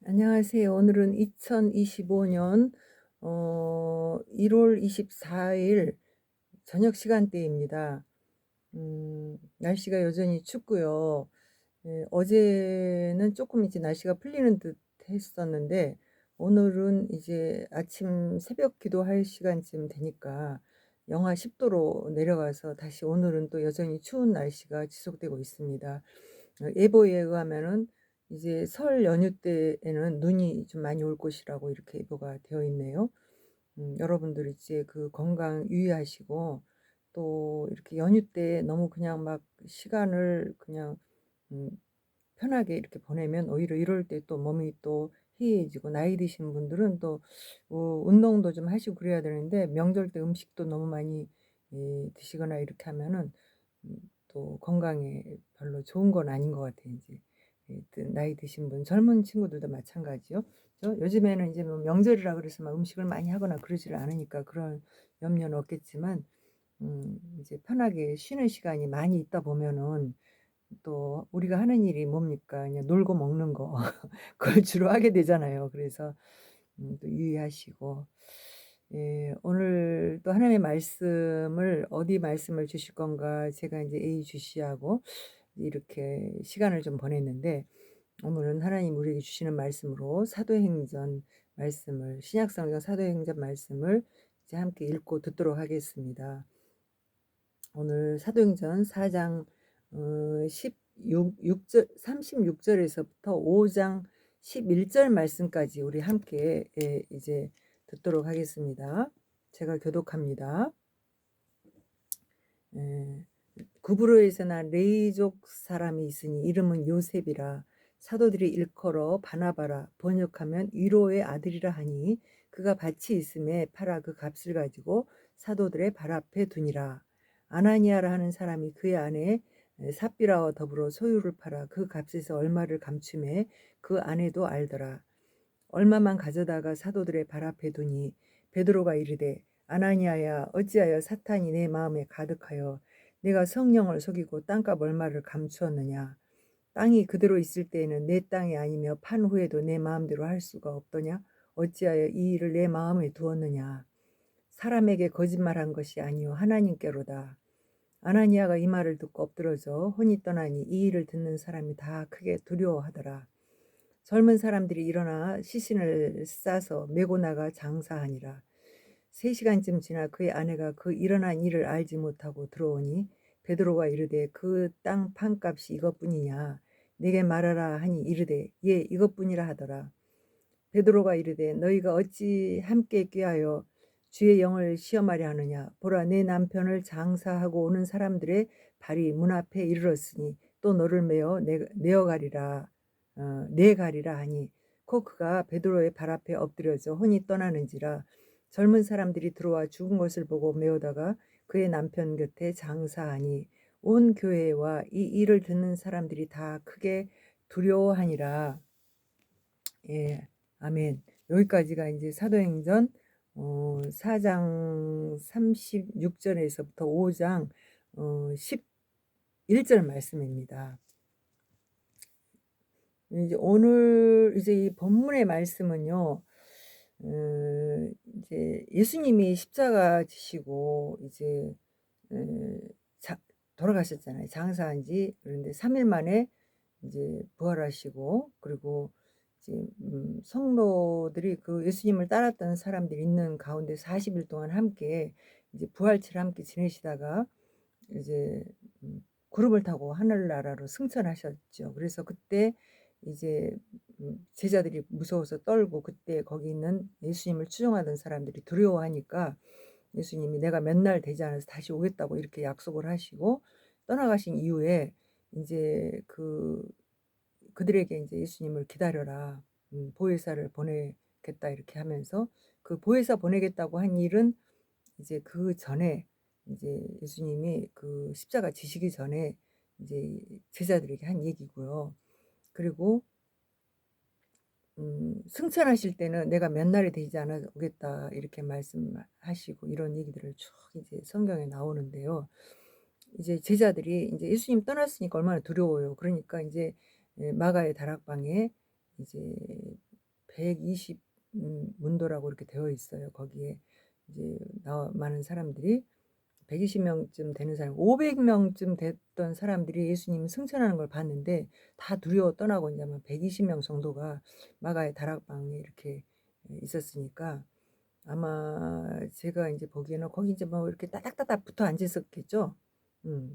안녕하세요. 오늘은 2025년 1월 24일 저녁 시간대입니다. 날씨가 여전히 춥고요. 예, 어제는 조금 이제 날씨가 풀리는 듯 했었는데 오늘은 이제 아침 새벽 기도할 시간쯤 되니까 영하 10도로 내려가서 다시 오늘은 또 여전히 추운 날씨가 지속되고 있습니다. 예보에 의하면은 이제 설 연휴 때에는 눈이 좀 많이 올 것이라고 이렇게 예보가 되어 있네요. 여러분들 이제 그 건강 유의하시고 또 이렇게 연휴 때 너무 그냥 막 시간을 그냥 음 편하게 이렇게 보내면 오히려 이럴 때 또 몸이 또 해이해지고 나이 드신 분들은 또 운동도 좀 하시고 그래야 되는데 명절 때 음식도 너무 많이 드시거나 이렇게 하면은 또 건강에 별로 좋은 건 아닌 것 같아요 인제. 예 나이 드신 분 젊은 친구들도 마찬가지요. 요즘에는 이제 뭐 명절이라 그래서 막 음식을 많이 하거나 그러지를 않으니까 그런 염려는 없겠지만 이제 편하게 쉬는 시간이 많이 있다 보면은 또 우리가 하는 일이 뭡니까? 그냥 놀고 먹는 거. 그걸 주로 하게 되잖아요. 그래서 또 유의하시고. 예, 오늘 또 하나님의 말씀을 어디 말씀을 주실 건가 제가 이제 예의주시하고 이렇게 시간을 좀 보냈는데 오늘은 하나님 우리에게 주시는 말씀으로 사도행전 말씀을 신약성경 사도행전 말씀을 이제 함께 읽고 듣도록 하겠습니다. 오늘 사도행전 4장 16절 36절에서부터 5장 11절 말씀까지 우리 함께 이제 듣도록 하겠습니다. 제가 교독합니다. 예. 구브로에서 난 레이족 사람이 있으니 이름은 요셉이라 사도들이 일컬어 바나바라 번역하면 위로의 아들이라 하니 그가 밭이 있음에 팔아 그 값을 가지고 사도들의 발 앞에 두니라. 아나니아라 하는 사람이 그의 아내 삽비라와 더불어 소유를 팔아 그 값에서 얼마를 감춤해 그 아내도 알더라. 얼마만 가져다가 사도들의 발 앞에 두니 베드로가 이르되 아나니아야 어찌하여 사탄이 내 마음에 가득하여 내가 성령을 속이고 땅값 얼마를 감추었느냐. 땅이 그대로 있을 때에는 내 땅이 아니며 판 후에도 내 마음대로 할 수가 없더냐. 어찌하여 이 일을 내 마음에 두었느냐. 사람에게 거짓말한 것이 아니요 하나님께로다. 아나니아가 이 말을 듣고 엎드러져 혼이 떠나니 이 일을 듣는 사람이 다 크게 두려워하더라. 젊은 사람들이 일어나 시신을 싸서 메고 나가 장사하니라. 3시간쯤 지나 그의 아내가 그 일어난 일을 알지 못하고 들어오니 베드로가 이르되 그 땅 판값이 이것뿐이냐 내게 말하라 하니 이르되 예 이것뿐이라 하더라. 베드로가 이르되 너희가 어찌 함께 꾀하여 주의 영을 시험하려 하느냐. 보라 내 남편을 장사하고 오는 사람들의 발이 문 앞에 이르렀으니 또 너를 내어가리라 내가리라 하니 곧 그가 베드로의 발 앞에 엎드려져 혼이 떠나는지라. 젊은 사람들이 들어와 죽은 것을 보고 메오다가 그의 남편 곁에 장사하니 온 교회와 이 일을 듣는 사람들이 다 크게 두려워하니라. 예. 아멘. 여기까지가 이제 사도행전 4장 36절에서부터 5장 11절 말씀입니다. 이제 오늘 이제 이 본문의 말씀은요. 이제 예수님이 십자가 지시고 이제 에, 자 돌아가셨잖아요. 장사한 지 그런데 3일 만에 이제 부활하시고 그리고 이제 성도들이 그 예수님을 따랐던 사람들이 있는 가운데 40일 동안 함께 이제 부활체를 함께 지내시다가 이제 구름을 타고 하늘나라로 승천하셨죠. 그래서 그때 이제 제자들이 무서워서 떨고 그때 거기 있는 예수님을 추종하던 사람들이 두려워하니까 예수님이 내가 몇 날 되지 않아서 다시 오겠다고 이렇게 약속을 하시고 떠나가신 이후에 이제 그들에게 이제 예수님을 기다려라. 보혜사를 보내겠다 이렇게 하면서 그 보혜사 보내겠다고 한 일은 이제 그전에 이제 예수님이 그 십자가 지시기 전에 이제 제자들에게 한 얘기고요. 그리고 승천하실 때는 "내가 몇 날이 되지 않아 오겠다." 이렇게 말씀하시고 이런 얘기들을 쭉 이제 성경에 나오는데요. 이제 제자들이 인제 예수님 떠났으니까 얼마나 두려워요. 그러니까 인제 마가의 다락방에 이제 120 문도라고 이렇게 되어 있어요. 거기에 이제 나와 많은 사람들이 120 명쯤 되는 사람, 500 명쯤 됐던 사람들이 예수님 승천하는 걸 봤는데 다 두려워 떠나고 이제 막 120명 정도가 마가의 다락방에 이렇게 있었으니까 아마 제가 인제 보기에는 거기 인제 뭐 이렇게 따닥따닥 붙어 앉았었겠죠.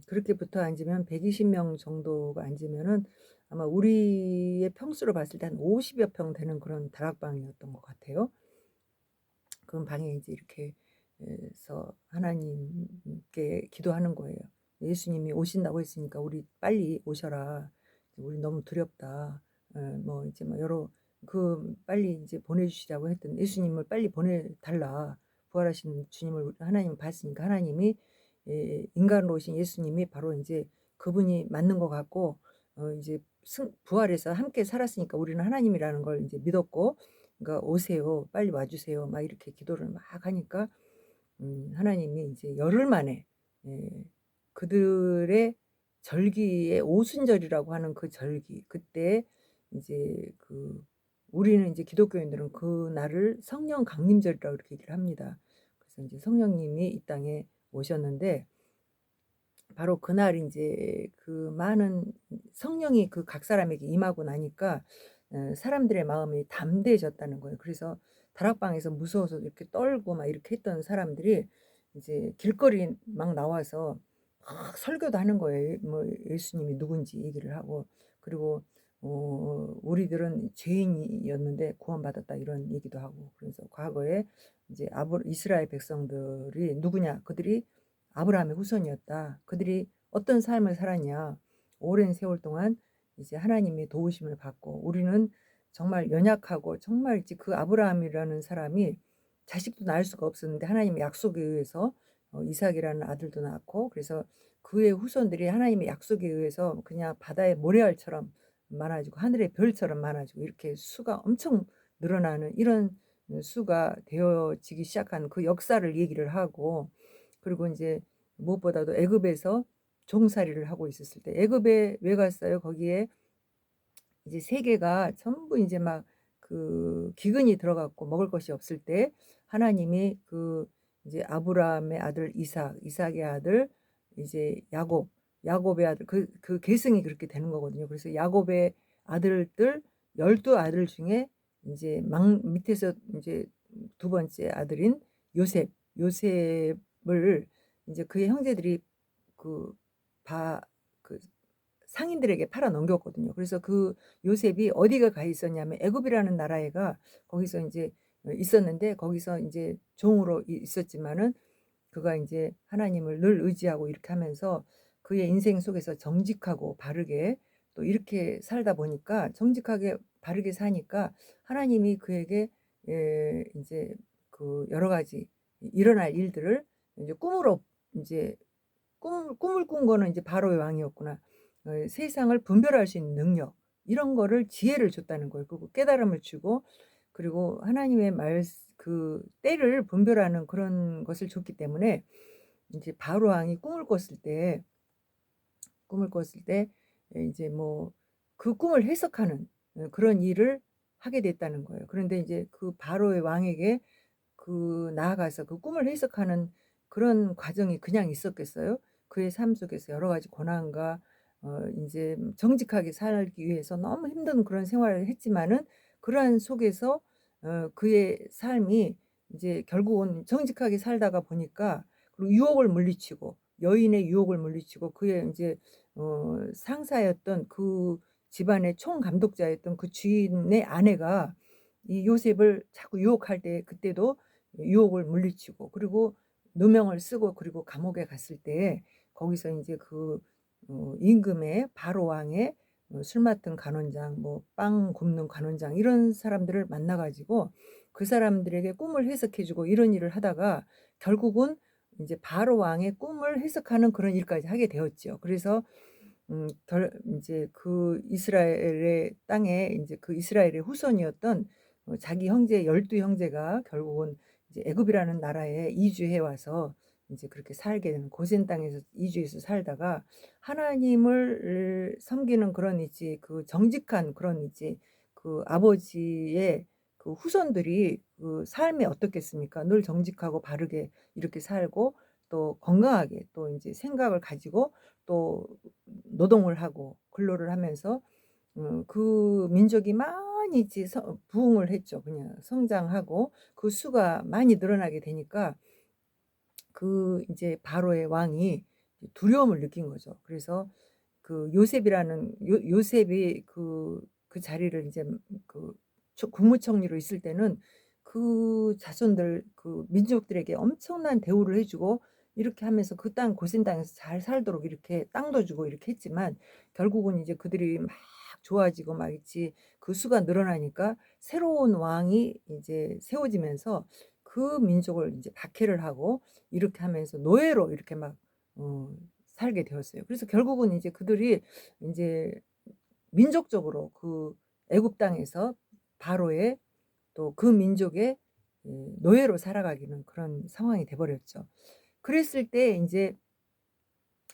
그렇게 붙어 앉으면 120명 정도가 앉으면은 아마 우리의 평수로 봤을 때 한 50여 평 되는 그런 다락방이었던 것 같아요. 그 방에 이제 이렇게 서 하나님께 기도하는 거예요. "예수님이 오신다고 했으니까 우리 빨리 오셔라. 우리 너무 두렵다." 뭐 이제 뭐 여러 빨리 인제 보내 주시자고 했더니 "예수님을 빨리 보내 달라. 부활하신 주님을 하나님은 봤으니까." 하나님이 인간으로 오신 예수님이 바로 인제 그분이 맞는 것 같고 이제 부활해서 함께 살았으니까 우리는 하나님이라는 걸 인제 믿었고 그러니까 "오세요. 빨리 와 주세요." 막 이렇게 기도를 막 하니까 하나님이 이제 열흘 만에 예 그들의 절기의 오순절이라고 하는 그 절기 그때 이제 우리는 이제 기독교인들은 그날을 성령 강림절이라고 이렇게 얘기를 합니다. 그래서 인제 성령님이 이 땅에 오셨는데 바로 그날 인제 그 많은 성령이 그 각 사람에게 임하고 나니까 사람들의 마음이 담대해졌다는 거예요. 그래서 다락방에서 무서워서 이렇게 떨고 막 이렇게 했던 사람들이 이제 길거리에 막 나와서 막 설교도 하는 거예요. 뭐 예수님이 누군지 얘기를 하고 그리고 "우리들은 죄인이었는데 구원받았다." 이런 얘기도 하고 그래서 과거에 이제 이스라엘 백성들이 누구냐? 그들이 아브라함의 후손이었다. 그들이 어떤 삶을 살았냐. 오랜 세월 동안 이제 하나님의 도우심을 받고 우리는 정말 연약하고 정말 이제 그 아브라함이라는 사람이 자식도 낳을 수가 없었는데 하나님의 약속에 의해서 이삭이라는 아들도 낳고 그래서 그의 후손들이 하나님의 약속에 의해서 그냥 바다의 모래알처럼 많아지고 하늘의 별처럼 많아지고 이렇게 수가 엄청 늘어나는 이런 수가 되어지기 시작한 그 역사를 얘기를 하고 그리고 인제 무엇보다도 애굽에서 종살이를 하고 있었을 때 애굽에 왜 갔어요? 거기에 이제 세계가 전부 인제 막 기근이 들어 갖고 먹을 것이 없을 때 하나님이 이제 아브라함의 아들 이삭, 이삭의 아들 이제 야곱, 야곱의 아들 계승이 그렇게 되는 거거든요. 그래서 야곱의 아들들 12 아들 중에 인제 밑에서 인제 두 번째 아들인 요셉, 요셉을 인제 그의 형제들이 그 바 그 상인들에게 팔아 넘겼거든요. 그래서 요셉이 어디가 가 있었냐면 애굽이라는 나라에가 거기서 인제 있었는데 거기서 인제 종으로 있었지만은 그가 인제 하나님을 늘 의지하고 이렇게 하면서 그의 인생 속에서 정직하고 바르게 또 이렇게 살다 보니까 정직하게 바르게 사니까 하나님이 그에게 인제 여러 가지 일어날 일들을 인제 꿈으로 인제 꿈을 꾼 거는 이제 바로의 왕이었구나. 세상을 분별할 수 있는 능력 이런 거를 지혜를 줬다는 거예요. 그리고 깨달음을 주고 그리고 하나님의 때를 분별하는 그런 것을 줬기 때문에 인제 바로 왕이 꿈을 꿨을 때 인제 뭐 그 꿈을 해석하는 그런 일을 하게 됐다는 거예요. 그런데 인제 그 바로의 왕에게 나아가서 그 꿈을 해석하는 그런 과정이 그냥 있었겠어요? 그의 삶 속에서 여러 가지 고난과 인제 정직하게 살기 위해서 너무 힘든 그런 생활을 했지만은 그러한 속에서 그의 삶이 이제 결국은 정직하게 살다가 보니까 그리고 유혹을 물리치고 여인의 유혹을 물리치고 그의 인제 상사였던 그 집안의 총감독자였던 그 주인의 아내가 이 요셉을 자꾸 유혹할 때 그때도 유혹을 물리치고 그리고 누명을 쓰고 그리고 감옥에 갔을 때 거기서 인제 임금의 바로 왕의 술 맡은 간원장 뭐 빵 굽는 간원장 이런 사람들을 만나 가지고 그 사람들에게 꿈을 해석해 주고 이런 일을 하다가 결국은 인제 바로 왕의 꿈을 해석하는 그런 일까지 하게 되었지요. 그래서 결 인제 이스라엘의 땅에 인제 이스라엘의 후손이었던 자기 형제 12 형제가 결국은 이제 애굽이라는 나라에 이주해 와서 인제 그렇게 살게 되는 고센 땅에서 이주해서 살다가 하나님을 섬기는 그런 정직한 그런 아버지의 그 후손들이 그 삶이 어떻겠습니까? 늘 정직하고 바르게 이렇게 살고 또 건강하게 또 인제 생각을 가지고 또 노동을 하고 근로를 하면서 그 민족이 많이 이제 부흥을 했죠. 그냥 성장하고 그 수가 많이 늘어나게 되니까 그 인제 바로의 왕이 두려움을 느낀 거죠. 그래서 그 요셉이라는 요셉이 그 자리를 인제 그 국무총리로 있을 때는 그 자손들 그 민족들에게 엄청난 대우를 해 주고 이렇게 하면서 그 땅 고센 땅에서 잘 살도록 이렇게 땅도 주고 이렇게 했지만 결국은 이제 그들이 막 좋아지고 막 있지 그 수가 늘어나니까 새로운 왕이 이제 세워지면서 그 민족을 인제 박해를 하고 이렇게 하면서 노예로 이렇게 막 어 살게 되었어요. 그래서 결국은 이제 그들이 인제 민족적으로 그 애굽 땅에서 바로의 또 그 민족의 노예로 살아가기는 그런 상황이 돼 버렸죠. 그랬을 때 인제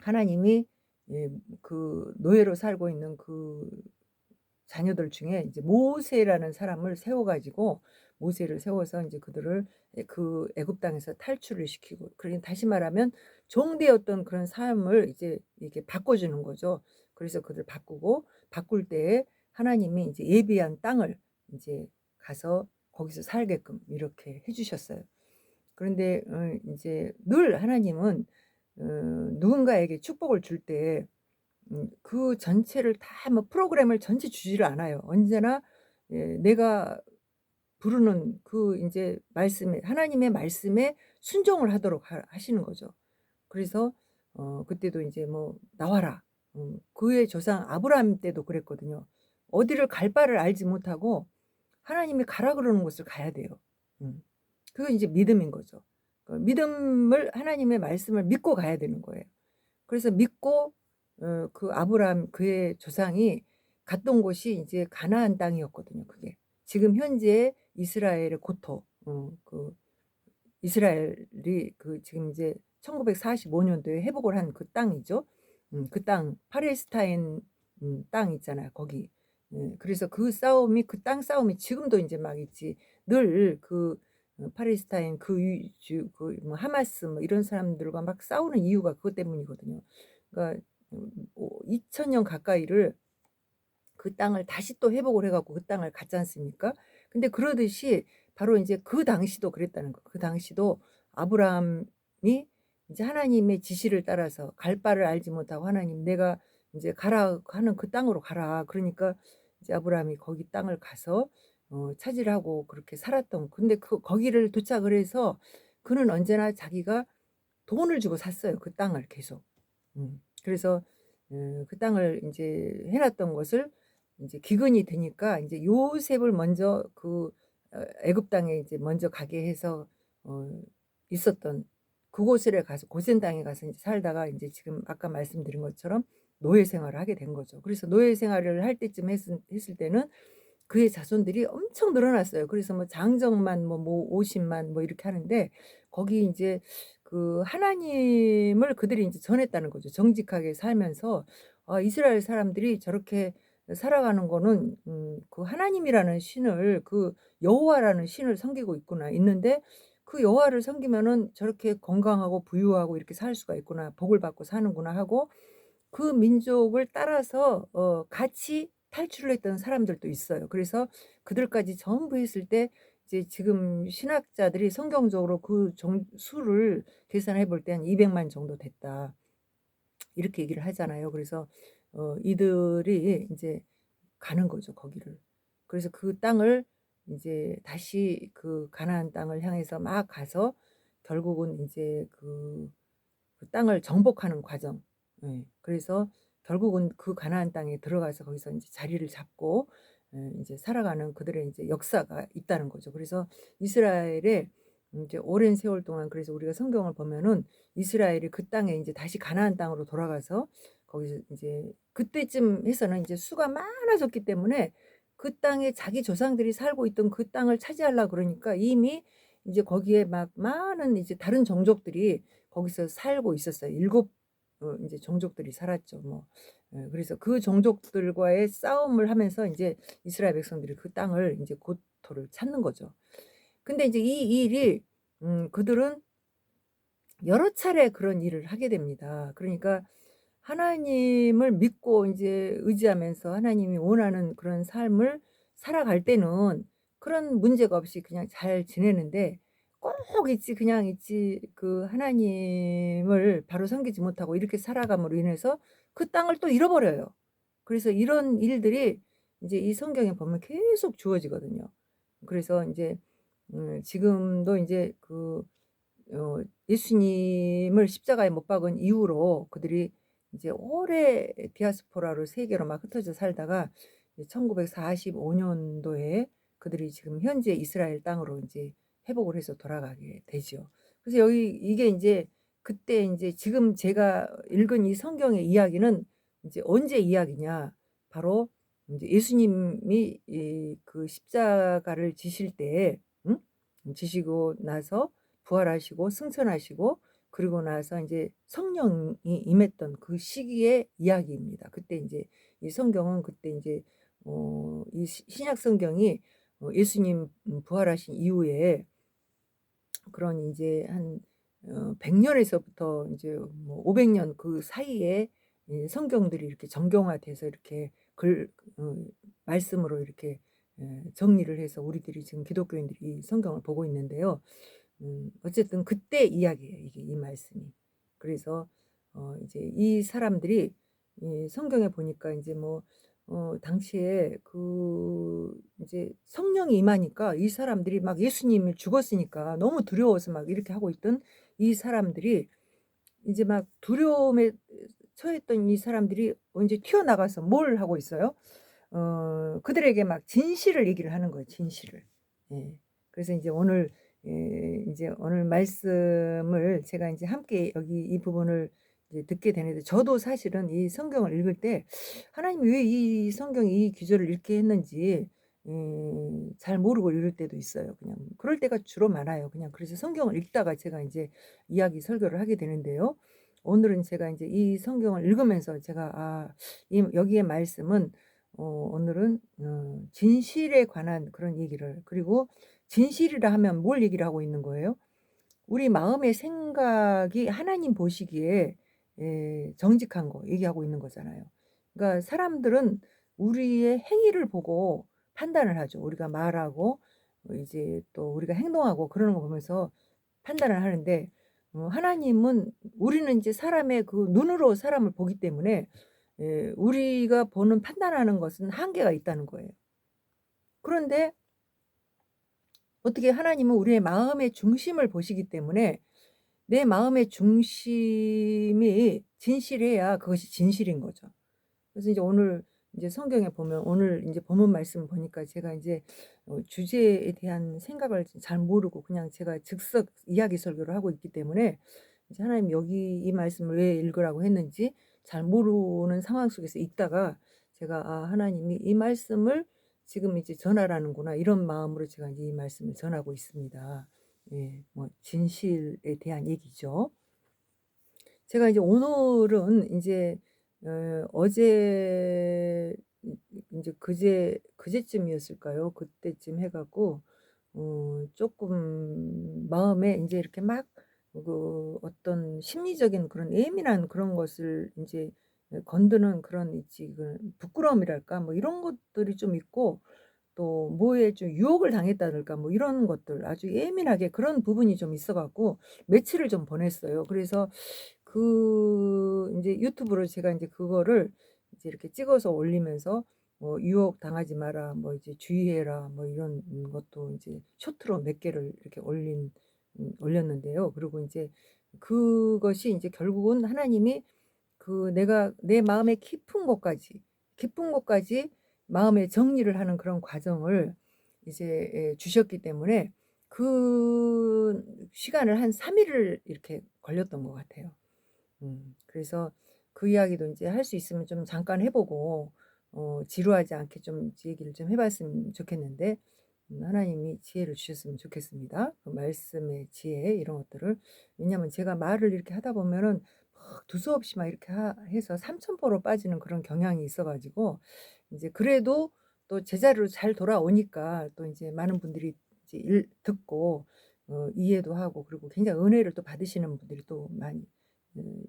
하나님이 그 노예로 살고 있는 그 자녀들 중에 이제 모세라는 사람을 세워 가지고 모세를 세워서 인제 그들을 그 애굽 땅에서 탈출을 시키고 그러니 다시 말하면 종되었던 그런 삶을 이제 이렇게 바꿔 주는 거죠. 그래서 그들 바꾸고 바꿀 때에 하나님이 인제 예비한 땅을 인제 가서 거기서 살게끔 이렇게 해 주셨어요. 그런데 인제 늘 하나님은 누군가에게 축복을 줄때 그 전체를 다 뭐 프로그램을 전체 주지를 않아요. 언제나 내가 부르는 그 인제 말씀에 하나님의 말씀에 순종을 하도록 하시는 거죠. 그래서 그때도 인제 뭐 "나와라." 그의 조상 아브라함 때도 그랬거든요. 어디를 갈 바를 알지 못하고 하나님이 가라 그러는 곳을 가야 돼요. 음. 그게 인제 믿음인 거죠. 그 믿음을 하나님의 말씀을 믿고 가야 되는 거예요. 그래서 믿고 그 아브라함 그의 조상이 갔던 곳이 이제 가나안 땅이었거든요 그게. 지금 현재 이스라엘의 고토 그 이스라엘이 그 지금 이제 1945 년도에 회복을 한 그 땅이죠. 그 땅 팔레스타인 땅 있잖아요 거기. 그래서 그 싸움이 그 땅 싸움이 지금도 인제 막 있지. 늘 그 팔레스타인 그 위 주 그 뭐 하마스 뭐 이런 사람들과 막 싸우는 이유가 그것 때문이거든요. 그러니까 2000년 가까이를 그 땅을 다시 또 회복을 해 갖고 그 땅을 갔지 않습니까? 근데 그러듯이 바로 인제 그 당시도 그랬다는 거. 그 당시도 아브라함이 이제 하나님의 지시를 따라서 갈 바를 알지 못하고 하나님 "내가 인제 가라 하는 그 땅으로 가라." 그러니까 이제 아브라함이 거기 땅을 가서 차지를 하고 그렇게 살았던 근데 거기를 도착을 해서 그는 언제나 자기가 돈을 주고 샀어요, 그 땅을 계속. 그래서 그 땅을 인제 해 놨던 것을 인제 기근이 되니까 인제 요셉을 먼저 그 애굽 땅에 이제 먼저 가게 해서 어 있었던 그곳에 가서 고센 땅에 가서 인제 살다가 인제 지금 아까 말씀드린 것처럼 노예 생활을 하게 된 거죠. 그래서 노예 생활을 할 때쯤 했을 때는 그의 자손들이 엄청 늘어났어요. 그래서 뭐 장정만 뭐 50만 뭐 이렇게 하는데 거기 인제 그 하나님을 그들이 인제 전했다는 거죠. 정직하게 살면서 이스라엘 사람들이 저렇게 살아가는 거는 그 하나님이라는 신을 그 여호와라는 신을 섬기고 있는데 그 여호와를 섬기면은 저렇게 건강하고 부유하고 이렇게 살 수가 있구나. 복을 받고 사는구나 하고 그 민족을 따라서 같이 탈출을 했던 사람들도 있어요. 그래서 그들까지 전부 했을 때 이제 지금 신학자들이 성경적으로 그 수를 계산해 볼 때 한 200만 정도 됐다. 이렇게 얘기를 하잖아요. 그래서 이들이 인제 가는 거죠 거기를. 그래서 그 땅을 인제 다시 그 가나안 땅을 향해서 막 가서 결국은 인제 그 땅을 정복하는 과정. 예. 그래서 결국은 그 가나안 땅에 들어가서 거기서 인제 자리를 잡고 인제 살아가는 그들의 인제 역사가 있다는 거죠. 그래서 이스라엘의 인제 오랜 세월 동안 그래서 우리가 성경을 보면은 이스라엘이 그 땅에 인제 다시 가나안 땅으로 돌아가서 거기서 인제 그때쯤 해서는 인제 수가 많아졌기 때문에 그 땅에 자기 조상들이 살고 있던 그 땅을 차지하려고 그러니까 이미 인제 거기에 막 많은 이제 다른 종족들이 거기서 살고 있었어요. 7 인제 종족들이 살았죠. 뭐 그래서 그 종족들과의 싸움을 하면서 인제 이스라엘 백성들이 그 땅을 인제 고토를 찾는 거죠. 근데 이제 이 일이 그들은 여러 차례 그런 일을 하게 됩니다. 그러니까 하나님을 믿고 인제 의지하면서 하나님이 원하는 그런 삶을 살아갈 때는 그런 문제가 없이 그냥 잘 지내는데, 꼭 있지 그냥 있지 그 하나님을 바로 섬기지 못하고 이렇게 살아감으로 인해서 그 땅을 또 잃어버려요. 그래서 이런 일들이 인제 이 성경에 보면 계속 주어지거든요. 그래서 인제 지금도 인제 예수님을 십자가에 못 박은 이후로 그들이 이제 오래 디아스포라로 세계로 막 흩어져 살다가 이제 1945 년도에 그들이 지금 현재 이스라엘 땅으로 인제 회복을 해서 돌아가게 되죠. 그래서 여기 이게 인제 그때 인제 지금 제가 읽은 이 성경의 이야기는 인제 언제 이야기냐. 바로 인제 예수님이 이 그 십자가를 지실 때에 지시고 나서 부활하시고 승천하시고 그리고 나서 인제 성령이 임했던 그 시기의 이야기입니다. 그때 인제 이 성경은 그때 인제 이 신약 성경이 예수님 부활하신 이후에 그런 인제 한 100 년에서부터 인제 뭐 500년 그 사이에 이 성경들이 이렇게 정경화돼서 이렇게 어 말씀으로 이렇게 정리를 해서 우리들이 지금 기독교인들이 이 성경을 보고 있는데요. 어쨌든 그때 이야기예요, 이게 이 말씀이. 그래서 이제 이 사람들이 이 성경에 보니까 인제 뭐 당시에 그 인제 성령이 임하니까 이 사람들이 막 예수님이 죽었으니까 너무 두려워서 막 이렇게 하고 있던 이 사람들이 이제 막 두려움에 처했던 이 사람들이 인제 튀어나가서 뭘 하고 있어요? 그들에게 막 진실을 얘기를 하는 거예요, 진실을. 예. 그래서 인제 오늘 인제 오늘 말씀을 제가 인제 함께 여기 이 부분을 이제 듣게 되는데, 저도 사실은 이 성경을 읽을 때 하나님이 왜 이 성경에 이 구절을 읽게 했는지 잘 모르고 읽을 때도 있어요. 그냥 그럴 때가 주로 많아요. 그냥 그래서 성경을 읽다가 제가 인제 이야기 설교를 하게 되는데요. 오늘은 제가 인제 이 성경을 읽으면서 제가 이 여기의 말씀은 오늘은 진실에 관한 그런 얘기를, 그리고 진실이라 하면 뭘 얘기를 하고 있는 거예요? 우리 마음의 생각이 하나님 보시기에 정직한 거 얘기하고 있는 거잖아요. 그러니까 사람들은 우리의 행위를 보고 판단을 하죠. 우리가 말하고 이제 또 우리가 행동하고 그러는 거 보면서 판단을 하는데, 하나님은 우리는 이제 사람의 그 눈으로 사람을 보기 때문에 우리가 보는 판단하는 것은 한계가 있다는 거예요. 그런데 어떻게 하나님은 우리의 마음의 중심을 보시기 때문에 내 마음의 중심이 진실해야 그것이 진실인 거죠. 그래서 이제 오늘 이제 성경에 보면 오늘 인제 본문 말씀 보니까 제가 인제 주제에 대한 생각을 잘 모르고 그냥 제가 즉석 이야기 설교를 하고 있기 때문에 이제 하나님이 여기 이 말씀을 왜 읽으라고 했는지 잘 모르는 상황 속에서 읽다가 제가 '아 하나님이 이 말씀을 지금 이제 전하라는구나.' 이런 마음으로 제가 이제 이 말씀을 전하고 있습니다. 예. 뭐 진실에 대한 얘기죠. 제가 이제 오늘은 인제 어제 인제 그제쯤이었을까요? 그때쯤 해 갖고 쪼끔 마음에 인제 이렇게 막 어떤 심리적인 그런 예민한 그런 것을 인제 건드는 그런 있지 그 부끄러움이랄까 뭐 이런 것들이 좀 있고, 또 뭐에 좀 유혹을 당했다랄까 뭐 이런 것들 아주 예민하게 그런 부분이 좀 있어 갖고 며칠을 좀 보냈어요. 그래서 인제 유튜브로 제가 인제 그거를 이제 이렇게 찍어서 올리면서 뭐 "유혹 당하지 마라." 뭐 이제 "주의해라." 뭐 이런 것도 인제 쇼트로 몇 개를 이렇게 올렸는데요. 그리고 인제 그것이 인제 결국은 하나님이 내가 내 마음의 깊은 곳까지 마음의 정리를 하는 그런 과정을 이제 주셨기 때문에 그 시간을 한 3 일을 이렇게 걸렸던 것 같아요. 그래서 그 이야기도 인제 할 수 있으면 좀 잠깐 해 보고 지루하지 않게 좀 얘기를 좀 해 봤으면 좋겠는데, 하나님이 지혜를 주셨으면 좋겠습니다. 그 말씀의 지혜 이런 것들을. 왜냐하면 제가 말을 이렇게 하다 보면은 두서없이 막 이렇게 해서 삼천포로 빠지는 그런 경향이 있어 가지고 인제 그래도 또 제자리로 잘 돌아오니까 또 인제 많은 분들이 이제 듣고 이해도 하고 그리고 굉장히 은혜를 또 받으시는 분들이 또 많이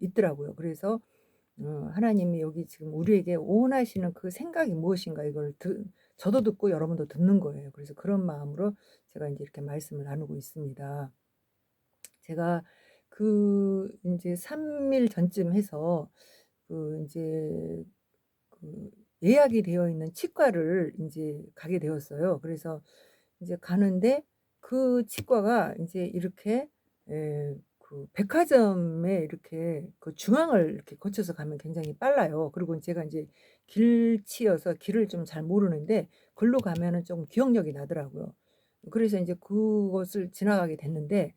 있더라고요. 그래서 하나님이 여기 지금 우리에게 원하시는 그 생각이 무엇인가 이걸 저도 듣고 여러분도 듣는 거예요. 그래서 그런 마음으로 제가 인제 이렇게 말씀을 나누고 있습니다. 제가 인제 3일 전쯤 해서 인제 그 예약이 되어 있는 치과를 인제 가게 되었어요. 그래서 이제 가는데 그 치과가 인제 이렇게 백화점에 이렇게 그 중앙을 이렇게 거쳐서 가면 굉장히 빨라요. 그리고 제가 인제 길치여서 길을 좀 잘 모르는데 글로 가면은 좀 기억력이 나더라고요. 그래서 인제 그것을 지나가게 됐는데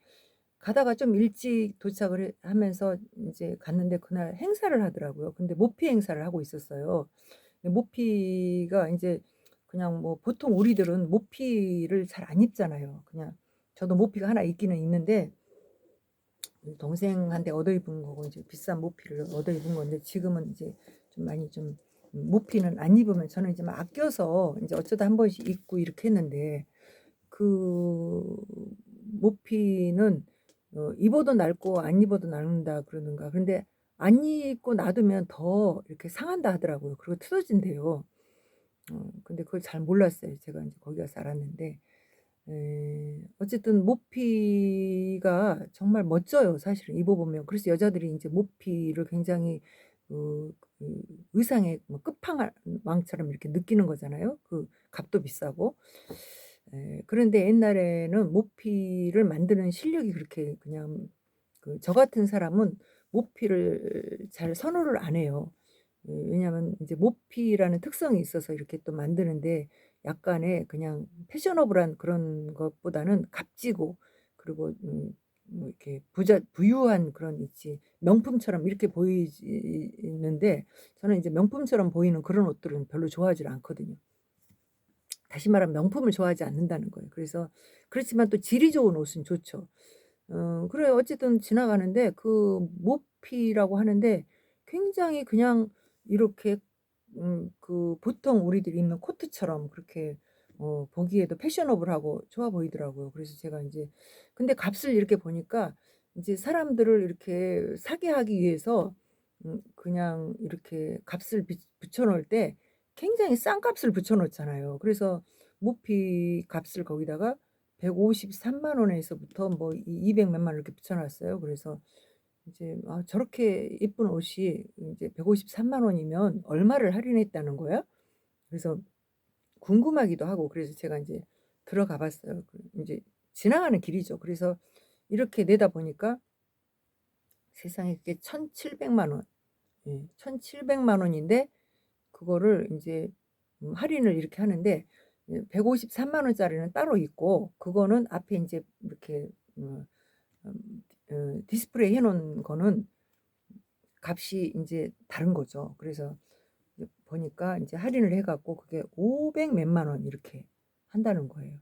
가다가 좀 일찍 도착을 하면서 인제 갔는데 그날 행사를 하더라고요. 근데 모피 행사를 하고 있었어요. 근데 모피가 인제 그냥 뭐 보통 우리들은 모피를 잘 안 입잖아요. 그냥 저도 모피가 하나 있기는 있는데 동생한테 얻어 입은 거고 이제 비싼 모피를 얻어 입은 건데 지금은 이제 좀 많이 좀 모피는 안 입으면 저는 이제 막 아껴서 인제 어쩌다 한 번씩 입고 이렇게 했는데 그 모피는 "입어도 낡고 안 입어도 낡는다." 그러는가. 근데 안 입고 놔두면 더 이렇게 상한다 하더라고요. 그리고 틀어진대요. 근데 그걸 잘 몰랐어요. 제가 인제 거기 가서 알았는데 어쨌든 모피가 정말 멋져요 사실은 입어 보면. 그래서 여자들이 인제 모피를 굉장히 그 의상의 뭐 끝판왕처럼 이렇게 느끼는 거잖아요. 그 값도 비싸고. 그런데 옛날에는 모피를 만드는 실력이 그렇게 그냥 저 같은 사람은 모피를 잘 선호를 안 해요. 왜냐하면 인제 모피라는 특성이 있어서 이렇게 또 만드는데 약간의 그냥 패셔너블한 그런 것보다는 값지고 그리고 뭐 이렇게 부유한 그런 있지 명품처럼 이렇게 보이는데 저는 이제 명품처럼 보이는 그런 옷들은 별로 좋아하지를 않거든요. 다시 말하면 명품을 좋아하지 않는다는 거예요. 그래서 그렇지만 또 질이 좋은 옷은 좋죠. 그래요. 어쨌든 지나가는데 그 모피라고 하는데 굉장히 그냥 이렇게 보통 우리들이 입는 코트처럼 그렇게 보기에도 패셔너블하고 좋아 보이더라고요. 그래서 제가 인제 근데 값을 이렇게 보니까 인제 사람들을 이렇게 사게 하기 위해서 그냥 이렇게 값을 붙여 놓을 때 굉장히 싼 값을 붙여 놓잖아요. 그래서 모피 값을 거기다가 153만 원에서부터 뭐 200 몇만 원 이렇게 붙여 놨어요. 그래서 이제 '아 저렇게 예쁜 옷이 인제 153만 원이면 얼마를 할인했다는 거야?' 그래서 궁금하기도 하고 그래서 제가 인제 들어가 봤어요. 인제 지나가는 길이죠. 그래서 이렇게 내다 보니까 세상에 그게 1,700만 원. 예. 1,700만 원인데 그거를 인제 할인을 이렇게 하는데 153만 원짜리는 따로 있고 그거는 앞에 인제 이렇게 음 디스플레이 해 놓은 거는 값이 인제 다른 거죠. 그래서 이제 보니까 인제 할인을 해 갖고 그게 500 몇만 원 이렇게 한다는 거예요.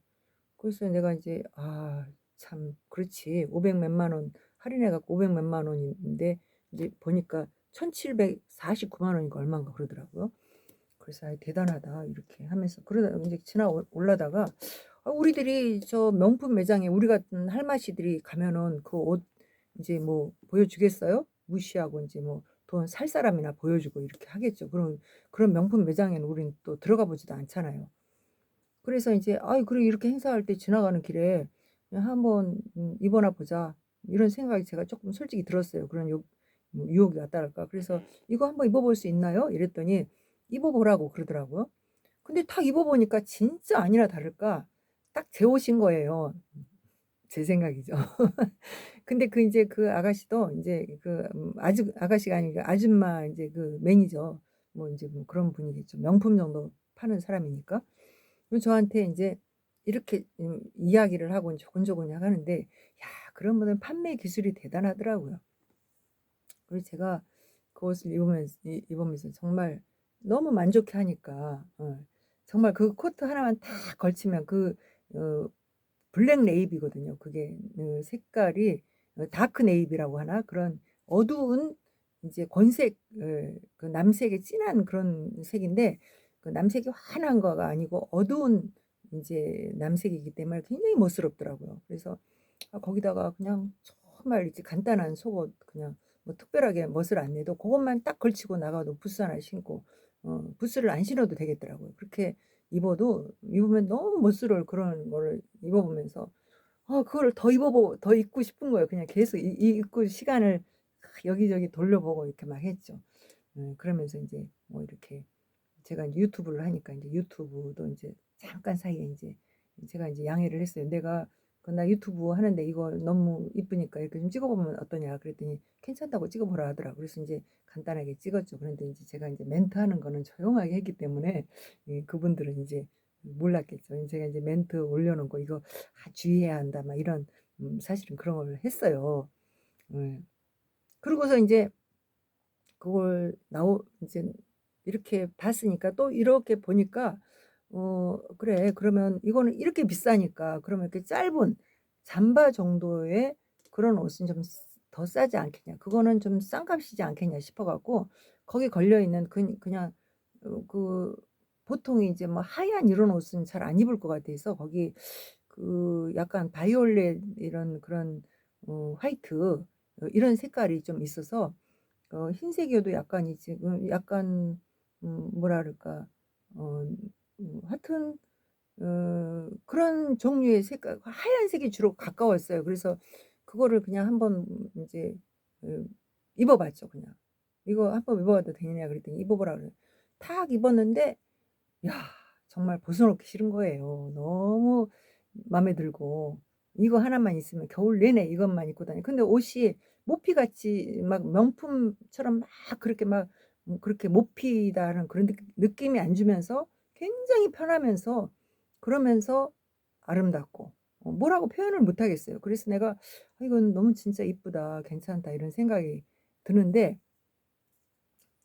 그래서 내가 인제 '아 참 그렇지. 500 몇만 원 할인해 갖고 500 몇만 원인데' 이제 보니까 1,749만 원인가 얼마인가 그러더라고요. 그래서 '아이 대단하다.' 이렇게 하면서 그러다가 인제 올라다가 우리들이 저 명품 매장에 우리 같은 할마씨들이 가면은 그 옷 인제 뭐 보여주겠어요? 무시하고 인제 뭐 돈 살 사람이나 보여주고 이렇게 하겠죠. 그런 명품 매장에는 우리는 또 들어가 보지도 않잖아요. 그래서 인제 그래 이렇게 행사할 때 지나가는 길에 '그냥 한번 입어나 보자.' 이런 생각이 제가 쪼끔 솔직히 들었어요. 그런 유혹이 왔달까. 그래서 "이거 한번 입어 볼 수 있나요?" 이랬더니 입어 보라고 그러더라고요. 근데 딱 입어 보니까 진짜 아니나 다를까 딱 제 옷인 거예요. 제 생각이죠. 근데 인제 그 아가씨도 인제 아가씨가 아니고 아줌마 인제 그 매니저 뭐 인제 뭐 그런 분이겠죠. 명품 정도 파는 사람이니까. 저한테 인제 이렇게 이야기를 하고 조곤조곤 하는데 야 그런 분은 판매 기술이 대단하더라고요. 그래서 제가 그것을 입으면서 정말 너무 만족해 하니까 정말 그 코트 하나만 딱 걸치면 어 블랙 네이비거든요. 그게 색깔이 다크 네이비라고 하나? 그런 어두운 인제 권색 그 남색의 진한 그런 색인데 그 남색이 환한 거가 아니고 어두운 인제 남색이기 때문에 굉장히 멋스럽더라고요. 그래서 거기다가 그냥 정말 이제 간단한 속옷 그냥 뭐 특별하게 멋을 안 내도 고것만 딱 걸치고 나가도 부츠 하나 신고 부츠를 안 신어도 되겠더라고요. 그렇게 입으면 너무 멋스러울 그런 거를 입어 보면서 그거를 더 입고 싶은 거예요. 그냥 계속 입고 시간을 여기저기 돌려보고 이렇게 막 했죠. 그러면서 인제 뭐 이렇게 제가 인제 유튜브를 하니까 인제 유튜브도 인제 잠깐 사이에 인제 제가 인제 양해를 했어요. "내가 나 유튜브 하는데 이거 너무 이쁘니까 이렇게 좀 찍어 보면 어떠냐." 그랬더니 "괜찮다고 찍어 보라." 하더라고요. 그래서 인제 간단하게 찍었죠. 그런데 인제 제가 인제 멘트하는 거는 조용하게 했기 때문에 그분들은 인제 몰랐겠죠. 제가 인제 멘트 올려놓은 거 "이거 주의해야 한다." 막 이런 사실은 그런 걸 했어요. 예. 그러고서 인제 그걸 이제 이렇게 봤으니까 또 이렇게 보니까 '그래. 그러면 이거는 이렇게 비싸니까 그러면 이렇게 짧은 잠바 정도의 그런 옷은 좀 더 싸지 않겠냐. 그거는 좀 싼 값이지 않겠냐.' 싶어 갖고 거기 걸려 있는 그냥 그 보통 이제 뭐 하얀 이런 옷은 잘 안 입을 것 같아서 거기 그 약간 바이올렛 이런 그런 화이트 이런 색깔이 좀 있어서 흰색이어도 약간 이제 약간 뭐라 그럴까 어 하여튼 그런 종류의 색깔 하얀색이 주로 가까웠어요. 그래서 그거를 그냥 한번 인제 그 입어 봤죠 그냥. "이거 한번 입어 봐도 되느냐?" 그랬더니 "입어 보라." 그래요. 탁 입었는데 야 정말 벗어놓기 싫은 거예요. 너무 마음에 들고 이거 하나만 있으면 겨울 내내 이것만 입고 다녀 근데 옷이 모피같이 막 명품처럼 막 그렇게 막 그렇게 모피다는 그런 느낌이 안 주면서 굉장히 편하면서 그러면서 아름답고 뭐라고 표현을 못 하겠어요. 그래서 내가 '이건 너무 진짜 이쁘다. 괜찮다.' 이런 생각이 드는데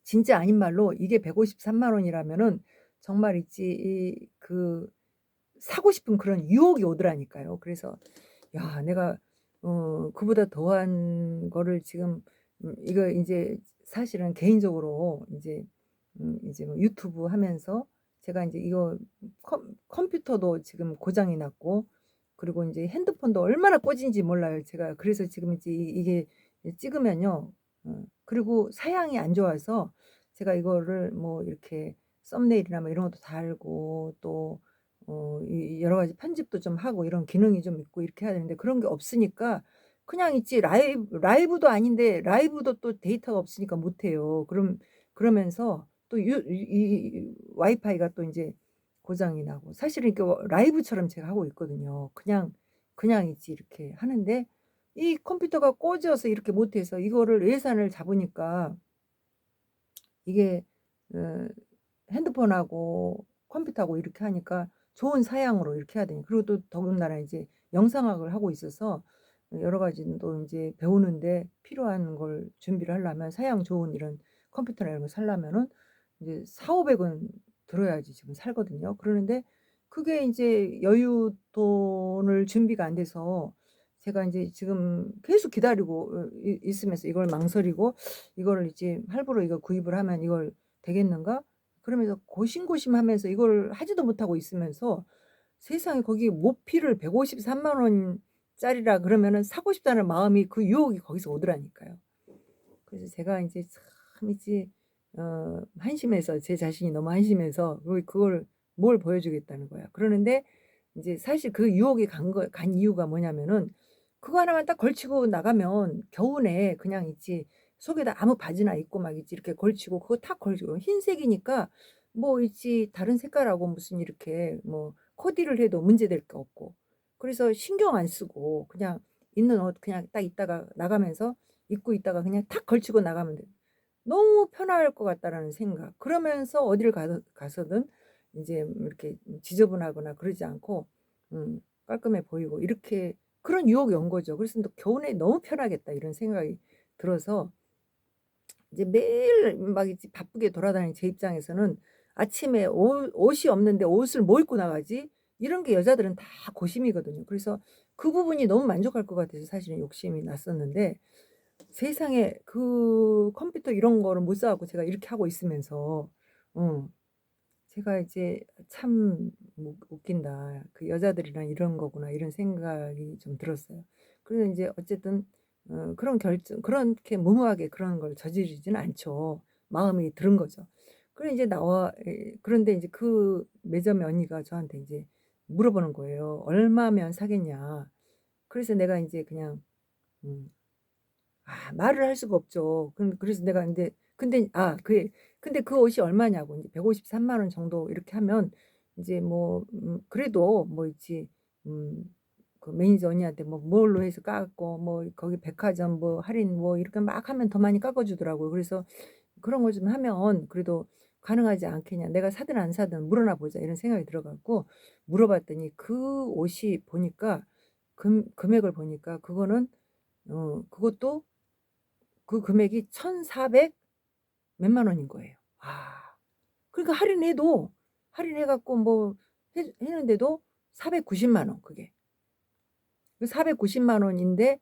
진짜 아닌 말로 이게 153만 원이라면은 정말 있지 사고 싶은 그런 유혹이 오더라니까요. 그래서 야 내가 그보다 더한 거를 지금 이거 인제 사실은 개인적으로 인제 뭐 유튜브 하면서 제가 인제 이거 컴퓨터도 지금 고장이 났고 그리고 인제 핸드폰도 얼마나 꺼진지 몰라요 제가. 그래서 지금 이제 이게 찍으면요. 그리고 사양이 안 좋아서 제가 이거를 뭐 이렇게 썸네일이나 뭐 이런 것도 달고 또 이 여러 가지 편집도 좀 하고 이런 기능이 좀 있고 이렇게 해야 되는데 그런 게 없으니까 그냥 있지 라이브도 아닌데 라이브도 또 데이터가 없으니까 못 해요. 그러면서 또 이 와이파이가 또 인제 고장이 나고 사실은 이렇게 라이브처럼 제가 하고 있거든요. 그냥 있지 이렇게 하는데 이 컴퓨터가 꺼져서 이렇게 못 해서 이거를 예산을 잡으니까 이게 어 핸드폰하고 컴퓨터하고 이렇게 하니까 좋은 사양으로 이렇게 해야 되니 그리고 또 더군다나 이제 영상학을 하고 있어서 여러 가지 또 인제 배우는데 필요한 걸 준비를 하려면 사양 좋은 이런 컴퓨터나 이런 거 사려면은 이제 400-500은 들어야지 지금 살거든요. 그러는데 그게 인제 여윳돈을 준비가 안 돼서 제가 인제 지금 계속 기다리고 있으면서 이걸 망설이고 '이거를 이제 할부로 이거 구입을 하면 이걸 되겠는가?' 그러면서 고심고심하면서 이걸 하지도 못하고 있으면서 세상에 거기 모피를 153만 원짜리라 그러면은 사고 싶다는 마음이 그 유혹이 거기서 오더라니까요. 그래서 제가 인제 참 이제 한심해서 제 자신이 너무 한심해서 그걸 뭘 보여주겠다는 거야. 그러는데 인제 사실 그 유혹이 간 이유가 뭐냐면은 그거 하나만 딱 걸치고 나가면 겨우내 그냥 있지 속에다 아무 바지나 입고 막 있지 이렇게 걸치고 그거 탁 걸치고 흰색이니까 뭐 있지 다른 색깔하고 무슨 이렇게 뭐 코디를 해도 문제될 게 없고 그래서 신경 안 쓰고 그냥 있는 옷 그냥 딱 입다가 나가면서 입고 있다가 그냥 탁 걸치고 나가면 돼. 너무 편할 것 같다라는 생각. 그러면서 어디를 가서든 인제 이렇게 지저분하거나 그러지 않고 깔끔해 보이고 이렇게 그런 유혹이 온 거죠. 그래서 또 '겨우내 너무 편하겠다.' 이런 생각이 들어서 이제 매일 막 이제 바쁘게 돌아다니는 제 입장에서는 아침에 옷이 없는데 '옷을 뭐 입고 나가지?' 이런 게 여자들은 다 고심이거든요. 그래서 그 부분이 너무 만족할 것 같아서 사실은 욕심이 났었는데 세상에 그 컴퓨터 이런 거를 못 사 갖고 제가 이렇게 하고 있으면서 어 제가 이제 '참 뭐 웃긴다. 그 여자들이란 이런 거구나.' 이런 생각이 좀 들었어요. 그래서 인제 어쨌든 그런 결정 그렇게 무모하게 그런 걸 저지르지는 않죠. 마음이 들은 거죠. 그래 인제 나와 그런데 인제 그 매점의 언니가 저한테 인제 물어보는 거예요. "얼마면 사겠냐." 그래서 내가 인제 그냥 음 말을 할 수가 없죠. 그래서 내가 인제 근데 근데 그 옷이 얼마냐고 인제 153만 원 정도 이렇게 하면 인제 뭐 그래도 뭐 있지 그 매니저 언니한테 뭐 뭘로 해서 깎고 뭐 거기 백화점 뭐 할인 뭐 이렇게 막 하면 더 많이 깎아 주더라고요. 그래서 '그런 거 좀 하면 그래도 가능하지 않겠냐. 내가 사든 안 사든 물어나 보자.' 이런 생각이 들어 갖고 물어봤더니 그 옷이 보니까 금액을 보니까 그거는 그것도 그 금액이 1,400 몇만 원인 거예요. 그러니까 할인해 갖고 뭐 했는데도 490만 원 그게. 그 490만 원인데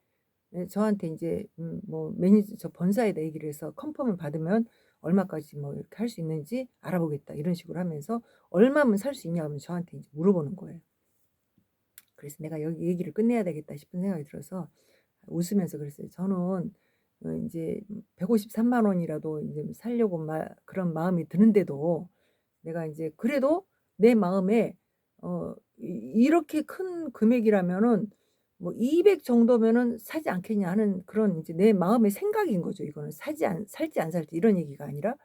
저한테 인제 뭐 매니저 저 본사에다 얘기를 해서 "컨펌을 받으면 얼마까지 뭐 이렇게 할 수 있는지 알아보겠다." 이런 식으로 하면서 "얼마면 살 수 있냐?"고 저한테 인제 물어보는 거예요. 그래서 '내가 여기 얘기를 끝내야 되겠다.' 싶은 생각이 들어서 웃으면서 그랬어요. 저는 인제 153만 원이라도 인제 살려고 그런 마음이 드는데도 내가 인제 그래도 내 마음에 이렇게 큰 금액이라면은 뭐 200 정도면은 사지 않겠냐 하는 그런 인제 내 마음의 생각인 거죠 이거는. 살지 안 살지 이런 얘기가 아니라.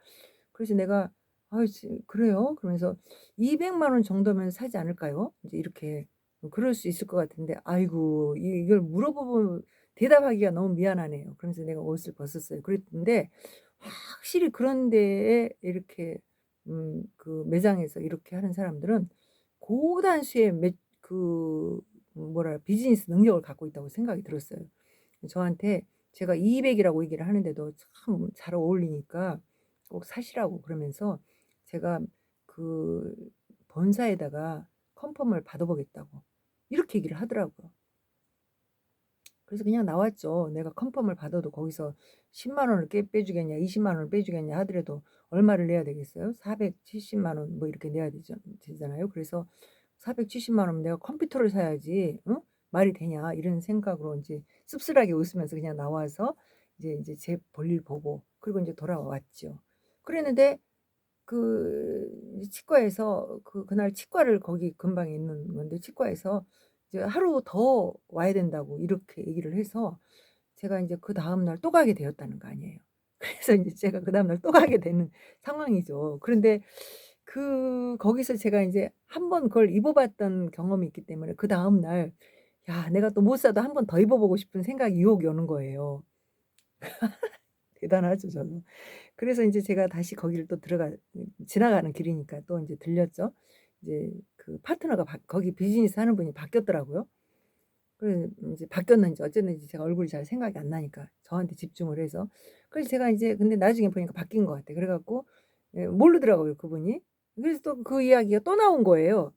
그래서 내가 "아유 그래요?" 그러면서 "200만 원 정도면 사지 않을까요?" 인제 이렇게 그럴 수 있을 것 같은데 아이고 이걸 물어보고 대답하기가 너무 미안하네요. 그러면서 내가 옷을 벗었어요. 그랬는데 확실히 그런 데에 이렇게 그 매장에서 이렇게 하는 사람들은 고단수의 비즈니스 능력을 갖고 있다고 생각이 들었어요. 저한테 제가 200 이라고 얘기를 하는데도 참 잘 어울리니까 꼭 사시라고 그러면서 제가 그 본사에다가 컨펌을 받아 보겠다고 이렇게 얘기를 하더라고요. 그래서 그냥 나왔죠. 내가 컨펌을 받아도 거기서 10만 원을 빼주겠냐 20만 원을 빼주겠냐 하더라도 얼마를 내야 되겠어요? 470만 원 뭐 이렇게 내야 되잖아요. 그래서 470만 원이면 내가 컴퓨터를 사야지 응? 말이 되냐 이런 생각으로 이제 씁쓸하게 웃으면서 그냥 나와서 이제 제 볼일 보고 그리고 이제 돌아왔죠. 그랬는데 그 치과에서 그날 치과를 거기 근방에 있는 건데 치과에서 이제 하루 더 와야 된다고 이렇게 얘기를 해서 제가 인제 그다음 날 또 가게 되었다는 거 아니에요. 그래서 인제 제가 그다음 날 또 가게 되는 상황이죠. 그런데 거기서 제가 인제 한 번 그걸 입어 봤던 경험이 있기 때문에 그다음 날 '야 내가 또 못 사도 한 번 더 입어 보고 싶은 생각이 유혹이 오는 거예요.' 대단하죠 저는. 그래서 인제 제가 다시 거기를 또 지나가는 길이니까 또 인제 들렸죠. 이제 그 파트너가 거기 비즈니스 하는 분이 바뀌었더라고요. 그래 인제 바뀌었는지 어쨌는지 제가 얼굴이 잘 생각이 안 나니까 저한테 집중을 해서. 그래서 제가 인제 근데 나중에 보니까 바뀐 것 같아. 그래 갖고 모르더라고요 그분이. 그래서 또 그 이야기가 또 나온 거예요.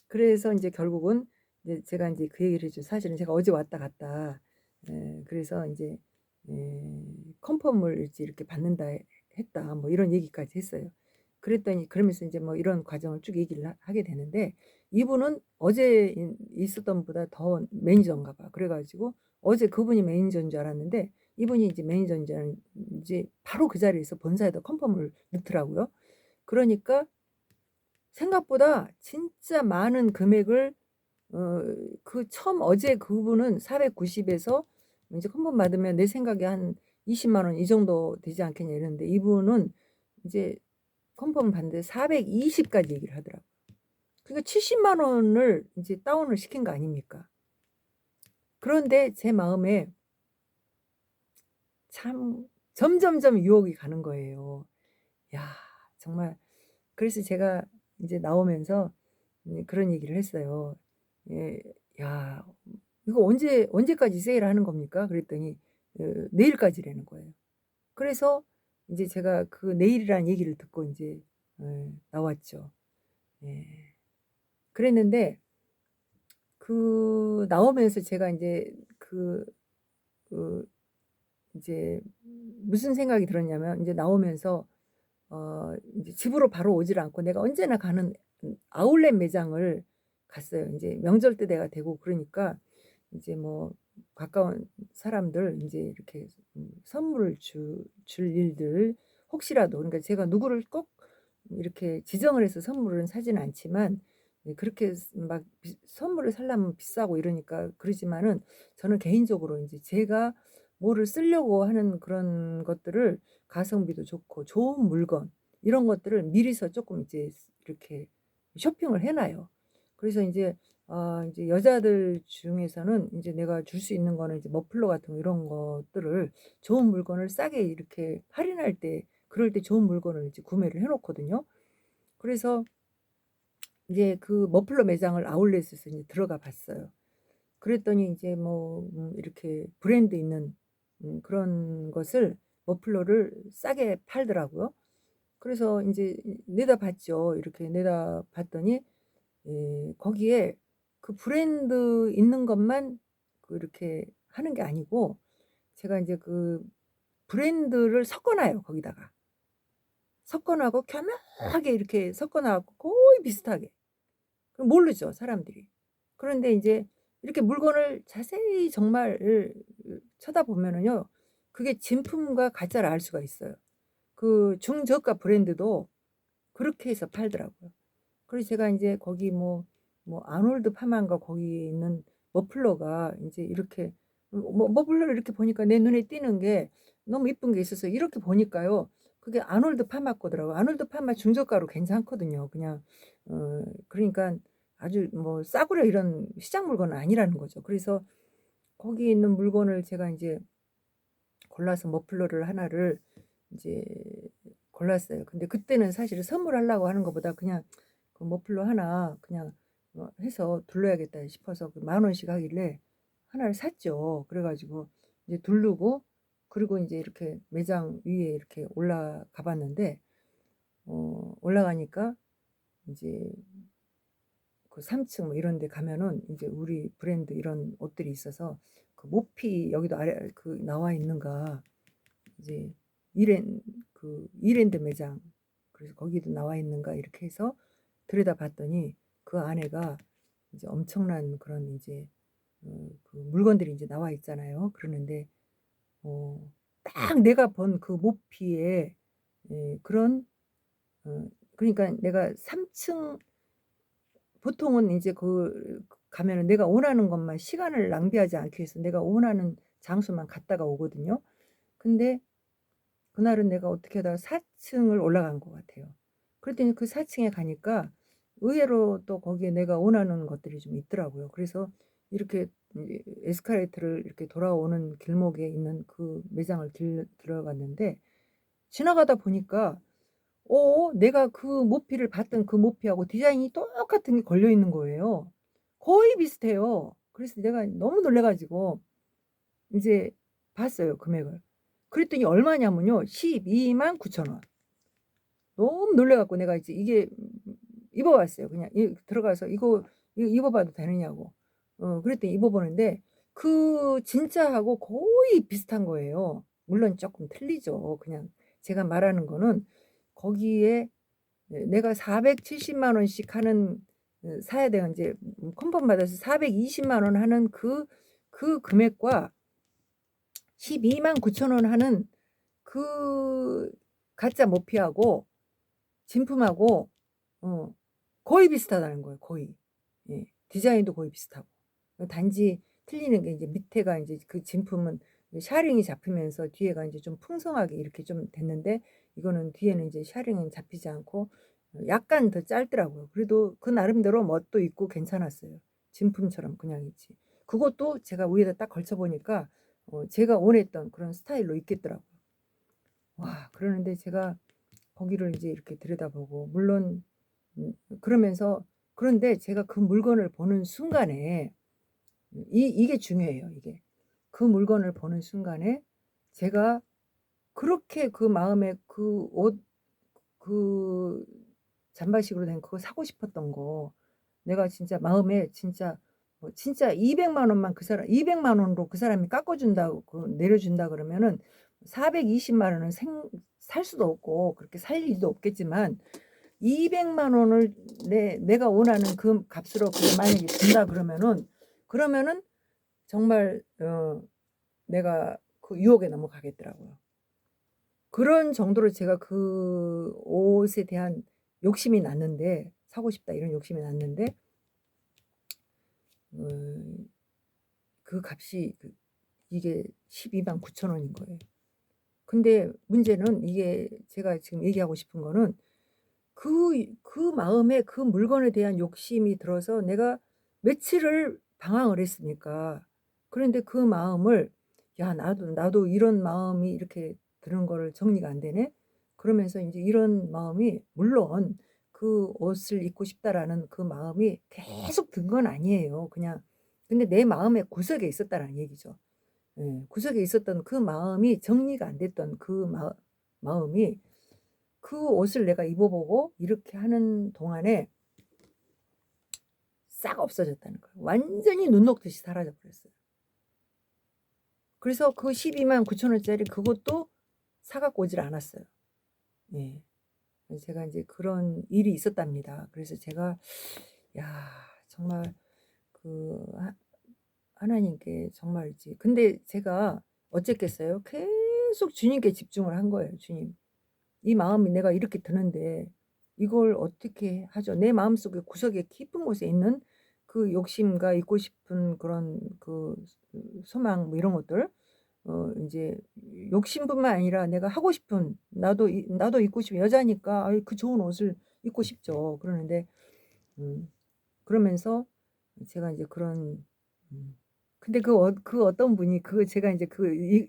그래서 인제 결국은 이제 제가 인제 그 얘기를 했죠. "사실은 제가 어제 왔다 갔다 그래서 인제 컨펌을 이제 이렇게 받는다 했다." 뭐 이런 얘기까지 했어요. 그랬더니 그러면서 인제 뭐 이런 과정을 쭉 얘기를 하게 되는데 이분은 어제 있었던 분보다 더 매니저인가 봐. 그래 가지고 어제 그분이 매니저인 줄 알았는데 이분이 이제 매니저인 줄 알았는지 바로 그 자리에서 본사에다 컨펌을 넣더라고요. 그러니까 생각보다 진짜 많은 금액을 어제 그분은 490 에서 인제 컨펌 받으면 내 생각에 한 20만 원 이 정도 되지 않겠냐 이랬는데 이분은 이제 컨펌을 받는데 420 까지 얘기를 하더라고요. 그러니까 70만 원을 인제 다운을 시킨 거 아닙니까? 그런데 제 마음에 참 점점점 유혹이 가는 거예요. 야 정말 그래서 제가 인제 나오면서 그런 얘기를 했어요. 예. "야 이거 언제까지 세일하는 겁니까?" 그랬더니 내일까지라는 거예요. 그래서 인제 제가 그 내일이라는 얘기를 듣고 인제 나왔죠. 예. 그랬는데 나오면서 제가 인제 그 이제 무슨 생각이 들었냐면 인제 나오면서 인제 집으로 바로 오질 않고 내가 언제나 가는 아울렛 매장을 갔어요. 인제 명절 때 내가 되고 그러니까 이제 뭐 가까운 사람들 인제 이렇게 선물을 줄 일들 혹시라도, 그러니까 제가 누구를 꼭 이렇게 지정을 해서 선물은 사지는 않지만, 예 그렇게 막 선물을 사려면 비싸고 이러니까 그러지만은 저는 개인적으로 인제 제가 뭐를 쓰려고 하는 그런 것들을 가성비도 좋고 좋은 물건 이런 것들을 미리서 쪼끔 이제 이렇게 쇼핑을 해 놔요. 그래서 인제 인제 여자들 중에서는 인제 내가 줄 수 있는 거는 이제 머플러 같은 거 이런 것들을 좋은 물건을 싸게 이렇게 할인할 때 그럴 때 좋은 물건을 이제 구매를 해 놓거든요. 그래서 이제 그 머플러 매장을 아울렛에서 이제 들어가 봤어요. 그랬더니 인제 뭐 이렇게 브랜드 있는 그런 것을 머플러를 싸게 팔더라고요. 그래서 인제 내다봤죠. 이렇게 내다봤더니 거기에 그 브랜드 있는 것만 그 이렇게 하는 게 아니고 제가 인제 그 브랜드를 섞어 놔요 거기다가. 섞어 놔고 교묘하게 이렇게 섞어 놔 갖고 거의 비슷하게. 그럼 모르죠 사람들이. 그런데 인제 이렇게 물건을 자세히 정말 쳐다보면은요, 그게 진품과 가짜를 알 수가 있어요. 그 중저가 브랜드도 그렇게 해서 팔더라고요. 그래서 제가 인제 거기 뭐 아놀드 파마인가 거기에 있는 머플러가 인제 이렇게 머플러를 이렇게 보니까 내 눈에 띄는 게 너무 이쁜 게 있어서 이렇게 보니까요, 그게 아놀드 파마 거더라고요. 아놀드 파마 중저가로 괜찮거든요. 그냥 그러니깐 아주 뭐 싸구려 이런 시장 물건은 아니라는 거죠. 그래서 거기에 있는 물건을 제가 인제 골라서 머플러를 하나를 인제 골랐어요. 근데 그때는 사실은 선물하려고 하는 것보다 그냥 그 머플러 하나 그냥 해서 둘러야겠다 싶어서 그 10,000원씩 하길래 하나를 샀죠. 그래 가지고 이제 두르고 그리고 인제 이렇게 매장 위에 이렇게 올라가 봤는데 올라가니까 인제 그 3층 뭐 이런 데 가면은 인제 우리 브랜드 이런 옷들이 있어서 그 모피 여기도 아래 그 나와 있는가 이제 이랜드 매장, 그래서 거기도 나와 있는가 이렇게 해서 들여다봤더니 그 안에가 이제 엄청난 그런 이제 그 물건들이 인제 나와 있잖아요. 그러는데 어 딱 내가 본 그 모피의 그런 그러니까 내가 3층 보통은 인제 가면은 내가 원하는 것만 시간을 낭비하지 않기 위해서 내가 원하는 장소만 갔다가 오거든요. 근데 그날은 내가 어떻게 하다가 4 층을 올라간 것 같아요. 그랬더니 그 4 층에 가니까 의외로 또 거기에 내가 원하는 것들이 좀 있더라고요. 그래서 이렇게 이 에스컬레이터를 이렇게 돌아오는 길목에 있는 그 매장을 들어갔는데 지나가다 보니까 내가 그 모피를 봤던 그 모피하고 디자인이 똑같은 게 걸려 있는 거예요. 거의 비슷해요. 그래서 내가 너무 놀라 가지고 인제 봤어요 금액을. 그랬더니 얼마냐면요. 129,000원. 너무 놀라 갖고 내가 이제 이게 입어 봤어요. 그냥 들어가서 "이거 입어 봐도 되느냐."고. 그랬더니 입어 보는데 그 진짜하고 거의 비슷한 거예요. 물론 쪼끔 틀리죠. 그냥 제가 말하는 거는 거기에 내가 470만 원씩 하는 사야 돼요. 인제 컨펌 받아서 420만 원 하는 그 금액과 129,000원 하는 그 가짜 모피하고 진품하고 어 거의 비슷하다는 거예요 거의. 예. 디자인도 거의 비슷하고. 단지 틀리는 게 인제 밑에가 인제 그 진품은 샤링이 잡히면서 뒤에가 인제 좀 풍성하게 이렇게 좀 됐는데 이거는 뒤에는 인제 샤링은 잡히지 않고 약간 더 짧더라고요. 그래도 그 나름대로 멋도 있고 괜찮았어요. 진품처럼 그냥 있지. 그것도 제가 위에다 딱 걸쳐 보니까 제가 원했던 그런 스타일로 입겠더라고요. 와, 그러는데 제가 거기를 이제 이렇게 들여다보고 물론 그러면서 그런데 제가 그 물건을 보는 순간에 이게 중요해요 이게. 그 물건을 보는 순간에 제가 그렇게 그 마음에 그 옷 그 잠바식으로 된 그거 사고 싶었던 거 내가 진짜 마음에 진짜 뭐 진짜 200만 원만 그 사람 200만 원으로 그 사람이 깎아 준다고 내려준다 그러면은 420만 원은 생 살 수도 없고 그렇게 살 일도 없겠지만 200만 원을 내가 원하는 그 값으로 그게 만약에 준다 그러면은 정말 내가 그 유혹에 넘어가겠더라고요. 그런 정도로 제가 그 옷에 대한 욕심이 났는데 '사고 싶다.' 이런 욕심이 났는데 어 그 값이 이게 120,900 원인 거예요. 근데 문제는 이게 제가 지금 얘기하고 싶은 거는 그 마음에 그 물건에 대한 욕심이 들어서 내가 며칠을 방황을 했으니까. 그런데 그 마음을 '야 나도 이런 마음이 이렇게 드는 거를 정리가 안 되네.' 그러면서 인제 이런 마음이 물론 그 '옷을 입고 싶다.'라는 그 마음이 계속 든 건 아니에요. 그냥 근데 내 마음의 구석에 있었다라는 얘기죠. 예. 구석에 있었던 그 마음이 정리가 안 됐던 그 마음이 그 옷을 내가 입어 보고 이렇게 하는 동안에 싹 없어졌다는 거예요. 완전히 눈 녹듯이 사라져 버렸어요. 그래서 그 129,000 원짜리 그것도 사 갖고 오질 않았어요. 예. 그래서 제가 인제 그런 일이 있었답니다. 그래서 제가 야 정말 그 하나님께 정말이지 근데 제가 어쨌겠어요. 계속 주님께 집중을 한 거예요. "주님 이 마음이 내가 이렇게 드는데 이걸 어떻게 하죠?" 내 마음속에 구석에 깊은 곳에 있는 그 욕심과 잊고 싶은 그런 소망 뭐 이런 것들 인제 욕심뿐만 아니라 내가 하고 싶은 나도 입고 싶은 여자니까 아이 그 좋은 옷을 입고 싶죠. 그러는데 그러면서 제가 인제 그런 근데 그 어떤 분이 제가 인제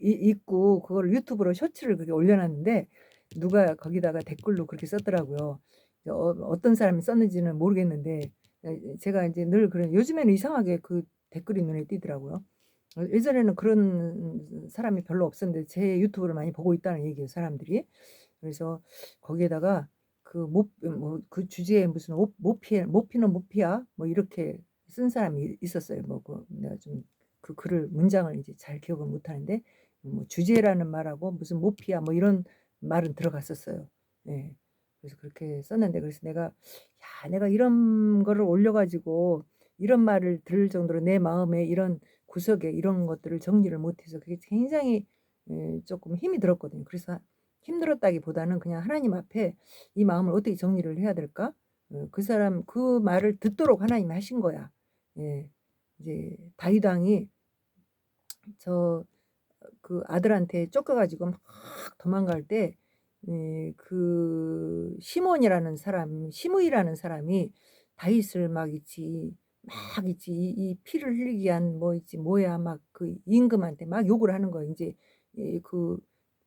입고 그거를 유튜브로 쇼츠를 그렇게 올려 놨는데 누가 거기다가 댓글로 그렇게 썼더라고요. 어떤 사람이 썼는지는 모르겠는데 제가 인제 늘 그런 요즘에는 이상하게 그 댓글이 눈에 띄더라고요. 예전에는 그런 사람이 별로 없었는데 제 유튜브를 많이 보고 있다는 얘기예요, 사람들이. 그래서 거기에다가 그 주제에 무슨 모 모피에 모피는 모피야 뭐 이렇게 쓴 사람이 있었어요. 뭐 내가 좀 그 글을 문장을 이제 잘 기억을 못 하는데 뭐 주제라는 말하고 무슨 모피야 뭐 이런 말은 들어갔었어요. 예. 그래서 그렇게 썼는데 그래서 내가 이런 거를 올려 가지고 이런 말을 들을 정도로 내 마음에 이런 구석에 이런 것들을 정리를 못 해서 그게 굉장히 쪼끔 힘이 들었거든요. 그래서 힘들었다기보다는 그냥 하나님 앞에 '이 마음을 어떻게 정리를 해야 될까?' 그 말을 듣도록 하나님이 하신 거야. 예. 이제 다윗 왕이 저 그 아들한테 쫓겨 가지고 막 도망갈 때 시므이라는 사람이 다윗을 막 있지 이 피를 흘리게 한 뭐 있지 뭐야 막 그 임금한테 막 욕을 하는 거예요. 인제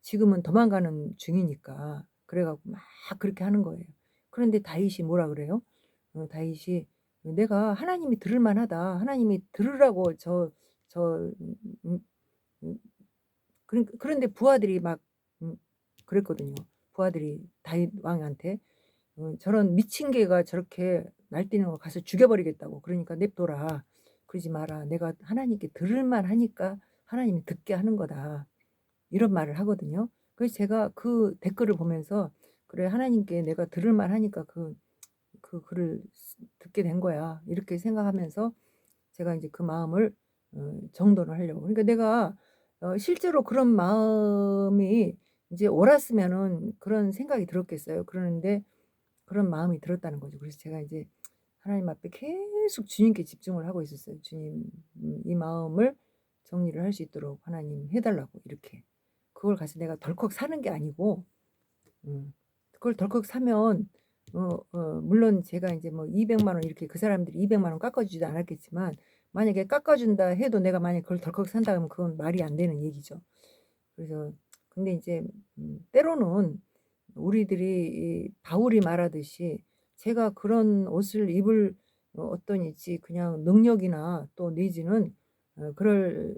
지금은 도망가는 중이니까. 그래 갖고 막 그렇게 하는 거예요. 그런데 다윗이 뭐라 그래요? 다윗이 "내가 하나님이 들을 만하다. 하나님이 들으라고 저 음 음 그런데 부하들이 막 음 그랬거든요. 부하들이 다윗 왕한테 "저런 미친 개가 저렇게 날뛰는 거 가서 죽여 버리겠다."고. 그러니까 "냅둬라. 그러지 마라. 내가 하나님께 들을 만하니까 하나님이 듣게 하는 거다." 이런 말을 하거든요. 그래서 제가 그 댓글을 보면서 '그래 하나님께 내가 들을 만하니까 그 글을 듣게 된 거야.' 이렇게 생각하면서 제가 인제 그 마음을 정돈을 하려고. 그러니까 내가 실제로 그런 마음이 인제 옳았으면은 그런 생각이 들었겠어요. 그러는데 그런 마음이 들었다는 거죠. 그래서 제가 이제 하나님 앞에 계속 주님께 집중을 하고 있었어요. "주님 이 마음을 정리를 할 수 있도록 하나님 해 달라고." 이렇게. 그걸 가서 내가 덜컥 사는 게 아니고 그걸 덜컥 사면 물론 제가 인제 뭐 200만 원 이렇게 그 사람들이 200만 원 깎아 주지도 않았겠지만 만약에 깎아 준다 해도 내가 만약에 그걸 덜컥 산다 그러면 그건 말이 안 되는 얘기죠. 그래서 근데 인제 때로는 우리들이 이 바울이 말하듯이 제가 그런 옷을 입을 어떤 있지 그냥 능력이나 또 내지는 그럴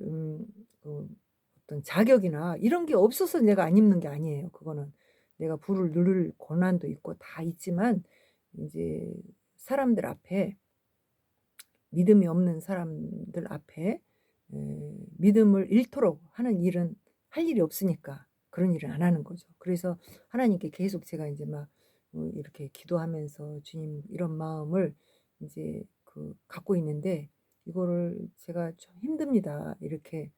어떤 자격이나 이런 게 없어서 내가 안 입는 게 아니에요. 그거는 내가 불을 누를 고난도 있고 다 있지만 인제 사람들 앞에 믿음이 없는 사람들 앞에 믿음을 잃도록 하는 일은 할 일이 없으니까 그런 일을 안 하는 거죠. 그래서 하나님께 계속 제가 인제 막 이렇게 기도하면서 "주님 이런 마음을 인제 갖고 있는데 이거를 제가 좀 힘듭니다." 이렇게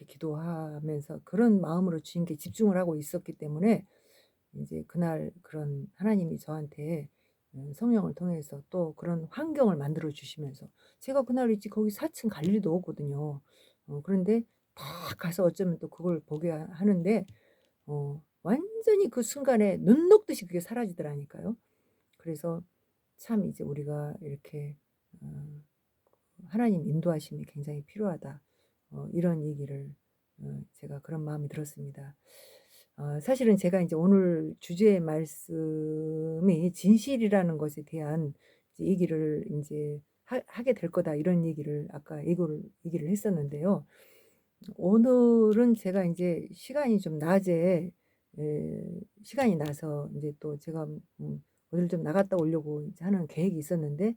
기도하면서 그런 마음으로 주님께 집중을 하고 있었기 때문에 인제 그날 그런 하나님이 저한테 성령을 통해서 또 그런 환경을 만들어 주시면서 제가 그날 이제 거기 4층 갈 일도 없거든요. 그런데 딱 가서 어쩌면 또 그걸 보게 하는데 완전히 그 순간에 눈 녹듯이 그게 사라지더라니까요. 그래서 참 이제 우리가 이렇게 어 '하나님 인도하심이 굉장히 필요하다.' 이런 얘기를 제가 그런 마음이 들었습니다. 사실은 제가 인제 오늘 주제의 말씀이 진실이라는 것에 대한 이제 얘기를 인제 하게 될 거다 이런 얘기를 아까 얘기를 했었는데요. 오늘은 제가 인제 시간이 좀 낮에 시간이 나서 인제 또 제가 어디를 좀 나갔다 오려고 이제 하는 계획이 있었는데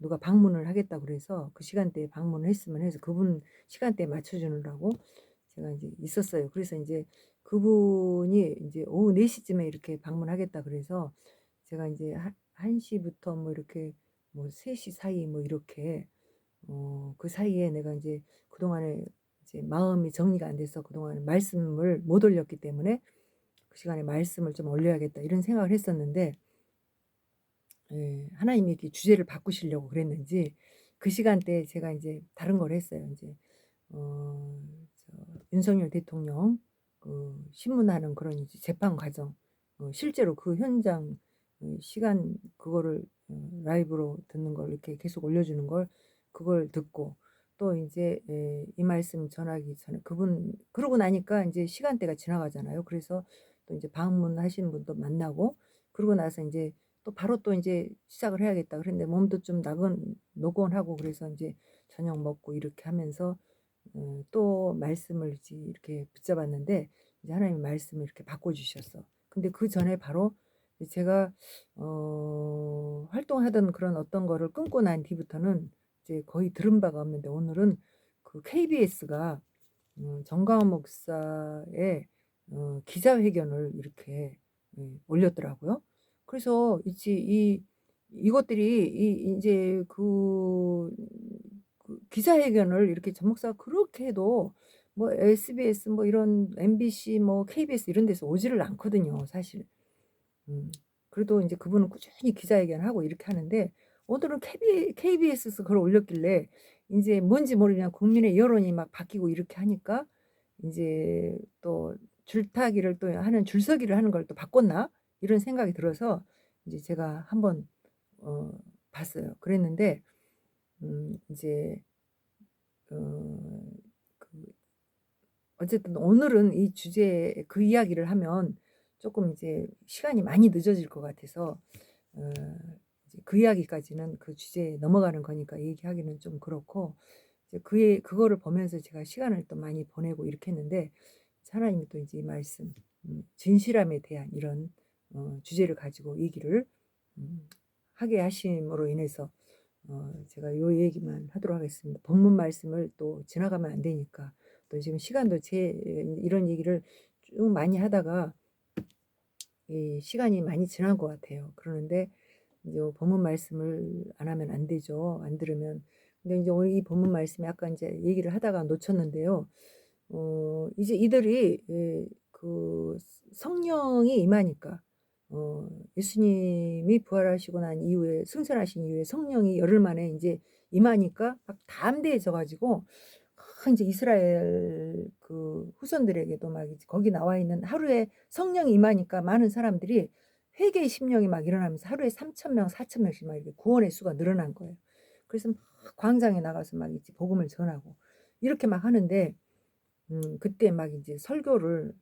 누가 방문을 하겠다고 그래서 그 시간대에 방문을 했으면 해서 그분 시간대에 맞춰 주느라고 제가 인제 있었어요. 그래서 인제 그분이 인제 오후 4 시쯤에 이렇게 방문하겠다 그래서 제가 인제 1 시부터 뭐 이렇게 뭐 3시 사이 뭐 이렇게 그 사이에 내가 인제 그동안에 이제 마음이 정리가 안 돼서 그동안에 말씀을 못 올렸기 때문에 '그 시간에 말씀을 좀 올려야겠다.' 이런 생각을 했었는데 하나님이 이렇게 주제를 바꾸시려고 그랬는지 그 시간대에 제가 인제 다른 걸 했어요. 인제 어 저 윤석열 대통령 신문하는 그런 이제 재판 과정 실제로 그 현장 시간 그거를 라이브로 듣는 걸 이렇게 계속 올려주는 걸 그걸 듣고 또 인제 이 말씀 전하기 전에 그분 그러고 나니까 인제 시간대가 지나가잖아요. 그래서 또 인제 방문하신 분도 만나고 그러고 나서 인제 또 바로 또 인제 시작을 해야겠다 그랬는데 몸도 좀 노곤하고 그래서 인제 저녁 먹고 이렇게 하면서 또 말씀을 이제 이렇게 붙잡았는데 이제 하나님이 말씀을 이렇게 바꿔 주셨어. 근데 그전에 바로 이제 제가 활동하던 그런 어떤 거를 끊고 난 뒤부터는 이제 거의 들은 바가 없는데 오늘은 그 KBS가 정광훈 목사의 기자회견을 이렇게 올렸더라고요. 그래서 이제 이것들이 인제 기자회견을 이렇게 전 목사가 그렇게 해도 뭐 SBS 뭐 이런 MBC 뭐 KBS 이런 데서 오지를 않거든요 사실. 음. 그래도 인제 그분은 꾸준히 기자회견하고 이렇게 하는데 오늘은 KBS에서 그걸 올렸길래 인제 뭔지 모르지만 국민의 여론이 막 바뀌고 이렇게 하니까 인제 또 '줄타기를 또 하는 줄서기를 하는 걸 또 바꿨나?' 이런 생각이 들어서 이제 제가 한번 어 봤어요. 그랬는데 인제 어 그 어쨌든 오늘은 이 주제에 그 이야기를 하면 쪼끔 이제 시간이 많이 늦어질 것 같아서 어 이제 그 이야기까지는 그 주제에 넘어가는 거니까 얘기하기는 좀 그렇고 이제 그거를 보면서 제가 시간을 또 많이 보내고 이렇게 했는데 하나님이 또 이제 이 말씀 진실함에 대한 이런 주제를 가지고 얘기를 음 하게 하심으로 인해서 제가 요 얘기만 하도록 하겠습니다. 본문 말씀을 또 지나가면 안 되니까. 또 지금 시간도 이런 얘기를 쭉 많이 하다가 이 시간이 많이 지난 것 같아요. 그러는데 이제 본문 말씀을 안 하면 안 되죠, 안 들으면. 근데 인제 오늘 이 본문 말씀에 아까 인제 얘기를 하다가 놓쳤는데요. 이제 이들이 성령이 임하니까 예수님이 부활하시고 난 이후에 승천하신 이후에 성령이 열흘 만에 인제 임하니까 막 담대해져 가지고 막 인제 이스라엘 그 후손들에게도 막 이제 거기 나와 있는 하루에 성령이 임하니까 많은 사람들이 회개의 심령이 막 일어나면서 하루에 3천 명, 4천 명씩 막 이렇게 구원의 수가 늘어난 거예요. 그래서 막 광장에 나가서 막 이제 복음을 전하고 이렇게 막 하는데 그때 막 이제 설교를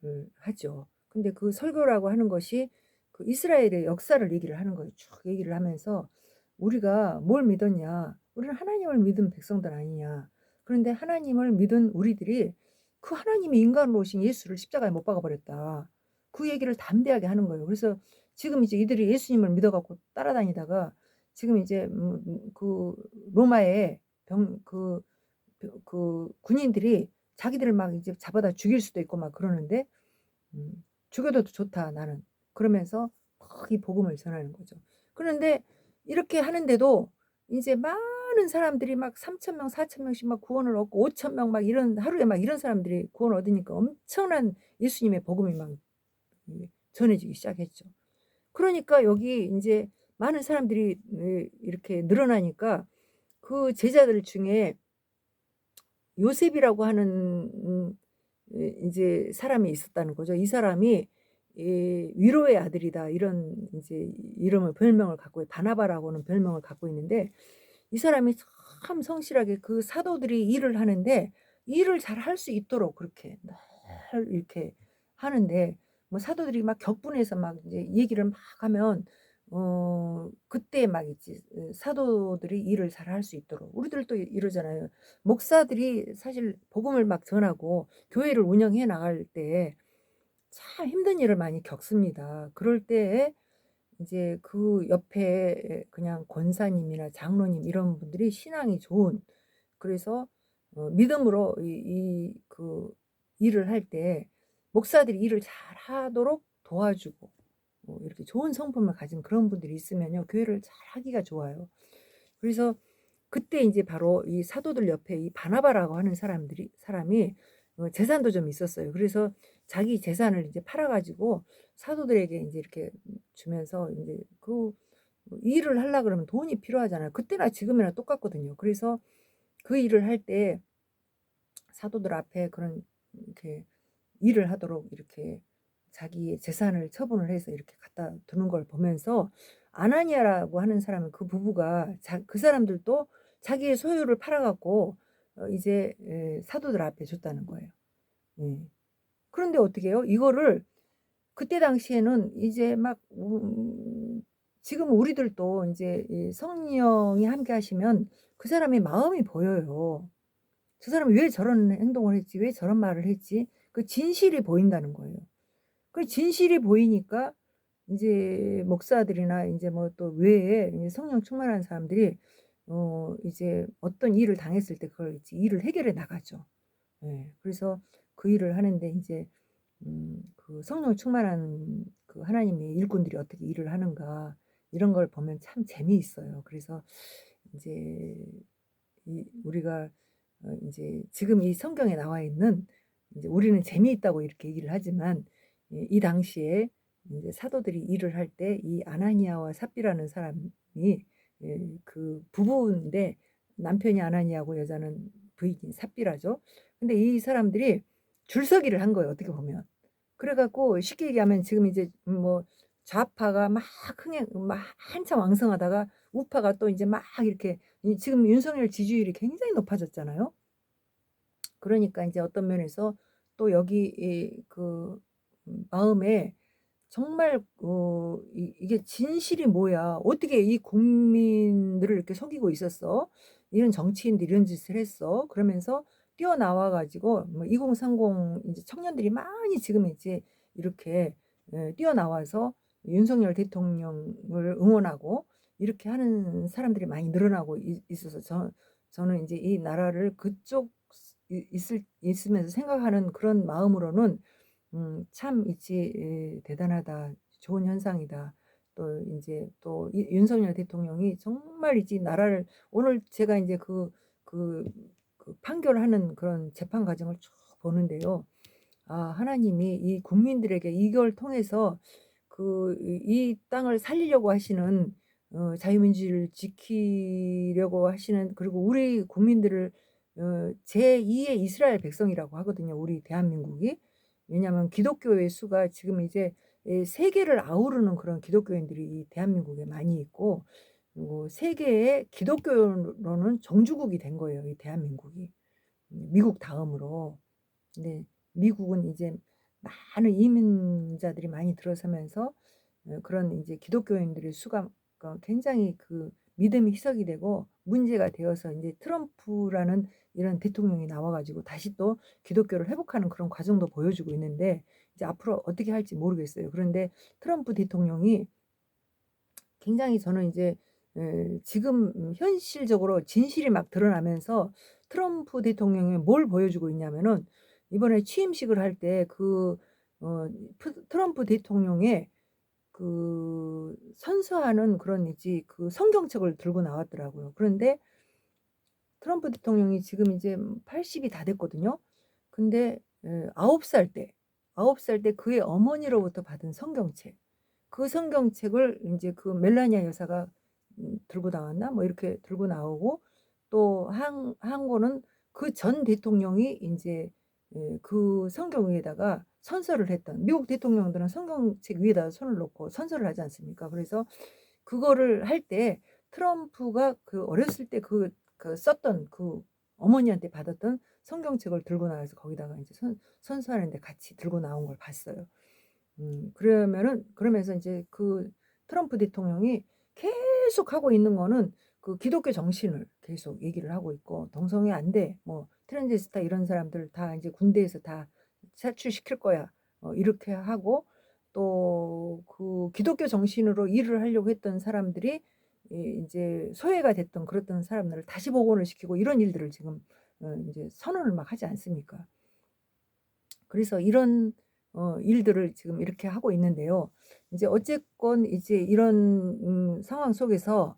하죠. 근데 그 설교라고 하는 것이 그 이스라엘의 역사를 얘기를 하는 거예요. 쭉 얘기를 하면서 "우리가 뭘 믿었냐? 우리는 하나님을 믿은 백성들 아니냐. 그런데 하나님을 믿은 우리들이 그 하나님이 인간으로 오신 예수를 십자가에 못 박아 버렸다." 그 얘기를 담대하게 하는 거예요. 그래서 지금 이제 이들이 예수님을 믿어 갖고 따라다니다가 지금 이제 그 로마의 병 군인들이 자기들을 막 이제 잡아다 죽일 수도 있고 막 그러는데 "죽여도 좋다 나는." 그러면서 막 이 복음을 전하는 거죠. 그런데 이렇게 하는데도 인제 많은 사람들이 막 3천 명 4천 명씩 막 구원을 얻고 5천 명 막 이런 하루에 막 이런 사람들이 구원을 얻으니까 엄청난 예수님의 복음이 막 전해지기 시작했죠. 그러니까 여기 인제 많은 사람들이 이렇게 늘어나니까 그 제자들 중에 요셉이라고 하는 인제 사람이 있었다는 거죠. 이 사람이 위로의 아들이다 이런 인제 이름을 별명을 갖고 바나바라고는 별명을 갖고 있는데 이 사람이 참 성실하게 그 사도들이 일을 하는데 일을 잘할 수 있도록 그렇게 늘 이렇게 하는데 뭐 사도들이 막 격분해서 막 이제 얘기를 막 하면 그때 막 있지 사도들이 일을 잘할 수 있도록 우리들도 이러잖아요. 목사들이 사실 복음을 막 전하고 교회를 운영해 나갈 때 참 힘든 일을 많이 겪습니다. 그럴 때에 이제 그 옆에 그냥 권사님이나 장로님 이런 분들이 신앙이 좋은 그래서 믿음으로 일을 할 때 목사들이 일을 잘하도록 도와주고 이렇게 좋은 성품을 가진 그런 분들이 있으면요 교회를 잘하기가 좋아요. 그래서 그때 인제 바로 이 사도들 옆에 이 바나바라고 하는 사람이 재산도 좀 있었어요. 그래서 자기 재산을 이제 팔아 가지고 사도들에게 인제 이렇게 주면서 인제 일을 하려 그러면 돈이 필요하잖아요. 그때나 지금이나 똑같거든요. 그래서 그 일을 할 때 사도들 앞에 그런 이렇게 일을 하도록 이렇게 자기의 재산을 처분을 해서 이렇게 갖다 두는 걸 보면서 아나니아라고 하는 사람은 그 부부가 그 사람들도 자기의 소유를 팔아 갖고 이제 사도들 앞에 줬다는 거예요. 예. 그런데 어떻게 해요? 이거를 그때 당시에는 이제 막 지금 우리들도 인제 이 성령이 함께 하시면 그 사람의 마음이 보여요. '저 사람이 왜 저런 행동을 했지? 왜 저런 말을 했지?' 그 진실이 보인다는 거예요. 그 진실이 보이니까 인제 목사들이나 인제 뭐 또 외에 이제 성령 충만한 사람들이 이제 어떤 일을 당했을 때 그걸 이제 일을 해결해 나가죠. 예. 그래서 그 일을 하는데 인제 그 성령 충만한 그 하나님의 일꾼들이 어떻게 일을 하는가 이런 걸 보면 참 재미있어요. 그래서 인제 우리가 인제 지금 이 성경에 나와 있는 인제 우리는 재미있다고 이렇게 얘기를 하지만 이 당시에 인제 사도들이 일을 할 때 이 아나니아와 삽비라는 사람이 그 부부인데 남편이 아나니아고 여자는 부인이 삽비라죠. 근데 이 사람들이 줄서기를 한 거예요 어떻게 보면. 그래 갖고 쉽게 얘기하면 지금 이제 뭐 좌파가 막 흥행 막 한참 왕성하다가 우파가 또 인제 막 이렇게 지금 윤석열 지지율이 굉장히 높아졌잖아요. 그러니까 인제 어떤 면에서 또 여기 마음에 정말 이게 '진실이 뭐야? 어떻게 이 국민들을 이렇게 속이고 있었어? 이런 정치인들이 이런 짓을 했어?' 그러면서 뛰어나와 가지고 뭐 2030 인제 청년들이 많이 지금 이제 이렇게 뛰어나와서 윤석열 대통령을 응원하고 이렇게 하는 사람들이 많이 늘어나고 있어서 저는 인제 이 나라를 그쪽 있으면서 생각하는 그런 마음으로는 '참 있지 대단하다. 좋은 현상이다.' 또 인제 또 이 윤석열 대통령이 정말 이제 나라를 오늘 제가 인제 판결하는 그런 재판 과정을 쭉 보는데요. 아 하나님이 이 국민들에게 이걸 통해서 이 땅을 살리려고 하시는 자유민주주의를 지키려고 하시는 그리고 우리 국민들을 제2의 이스라엘 백성이라고 하거든요, 우리 대한민국이. 왜냐하면 기독교의 수가 지금 이제 세계를 아우르는 그런 기독교인들이 이 대한민국에 많이 있고 그리고 세계의 기독교로는 정주국이 된 거예요, 이 대한민국이. 미국 다음으로. 네. 미국은 이제 많은 이민자들이 많이 들어서면서 그런 인제 기독교인들의 수가 굉장히 믿음이 희석이 되고 문제가 되어서 인제 트럼프라는 이런 대통령이 나와 가지고 다시 또 기독교를 회복하는 그런 과정도 보여주고 있는데 이제 앞으로 어떻게 할지 모르겠어요. 그런데 트럼프 대통령이 굉장히 저는 이제 지금 현실적으로 진실이 막 드러나면서 트럼프 대통령이 뭘 보여주고 있냐면은 이번에 취임식을 할 때 어 트럼프 대통령의 선서하는 그런 이제 성경책을 들고 나왔더라고요. 그런데 트럼프 대통령이 지금 이제 80이 다 됐거든요. 근데 9살 때 9살 때 그의 어머니로부터 받은 성경책. 그 성경책을 인제 멜라니아 여사가 들고 나왔나 뭐 이렇게 들고 나오고, 또 한 권은 그 전 대통령이 인제 그 성경 위에다가 선서를 했던, 미국 대통령들은 성경책 위에다가 손을 놓고 선서를 하지 않습니까? 그래서 그거를 할 때 트럼프가 어렸을 때 썼던 어머니한테 받았던 성경책을 들고 나와서 거기다가 인제 선서하는 데 같이 들고 나온 걸 봤어요. 그러면서 인제 트럼프 대통령이 계속 하고 있는 거는 기독교 정신을 계속 얘기를 하고 있고, "동성애 안 돼." 뭐 "트랜스제스타 이런 사람들 다 인제 군대에서 다 차출시킬 거야." 이렇게 하고, 또 기독교 정신으로 일을 하려고 했던 사람들이 인제 소외가 됐던 그랬던 사람들을 다시 복원을 시키고, 이런 일들을 지금 인제 선언을 막 하지 않습니까? 그래서 이런 일들을 지금 이렇게 하고 있는데요. 이제 어쨌건 이제 이런 상황 속에서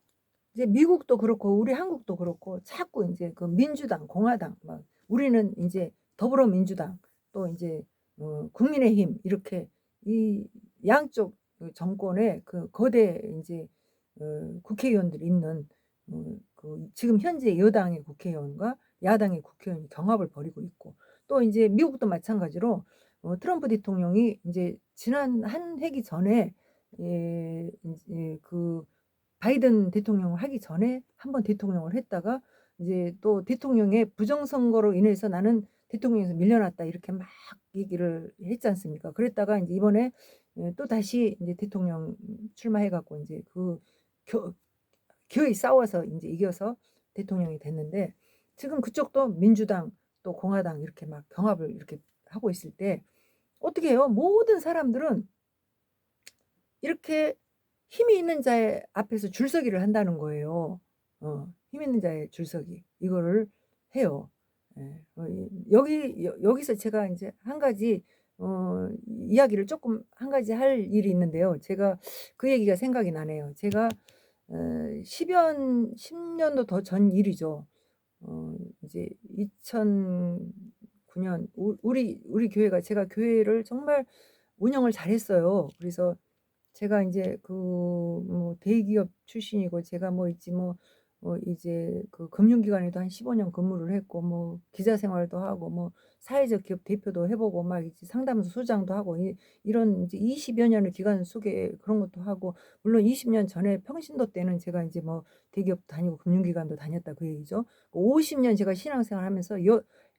이제 미국도 그렇고 우리 한국도 그렇고 자꾸 인제 민주당, 공화당 막, 우리는 인제 더불어민주당, 또 인제 국민의힘, 이렇게 이 양쪽 정권의 거대 인제 국회의원들이 있는 지금 현재 여당의 국회의원과 야당의 국회의원이 경합을 벌이고 있고, 또 인제 미국도 마찬가지로 트럼프 대통령이 인제 지난 한 회기 전에 인제 바이든 대통령을 하기 전에 한 번 대통령을 했다가 이제 또 대통령의 부정선거로 인해서 "나는 대통령에서 밀려났다." 이렇게 막 얘기를 했지 않습니까? 그랬다가 인제 이번에 또다시 인제 대통령 출마해 갖고 인제 겨 기어이 싸워서 인제 이겨서 대통령이 됐는데, 지금 그쪽도 민주당 또 공화당 이렇게 막 경합을 이렇게 하고 있을 때 어떻게 해요? 모든 사람들은 이렇게 힘이 있는 자의 앞에서 줄서기를 한다는 거예요. 힘 있는 자의 줄서기. 이거를 해요. 예. 여기서 제가 인제 한 가지 이야기를 쪼끔 한 가지 할 일이 있는데요. 제가 그 얘기가 생각이 나네요. 제가 10 년도 더 전 일이죠. 이제 2009년 우리 교회가, 제가 교회를 정말 운영을 잘했어요. 그래서 제가 인제 뭐 대기업 출신이고, 제가 뭐 있지 뭐 이제 금융기관에도 한 15년 근무를 했고, 뭐 기자 생활도 하고, 뭐 사회적 기업 대표도 해 보고, 막 이제 상담소 소장도 하고, 이런 이제 20여 년의 기간 속에 그런 것도 하고, 물론 20년 전에 평신도 때는 제가 인제 뭐 대기업도 다니고 금융기관도 다녔다 그 얘기죠. 50년 제가 신앙생활하면서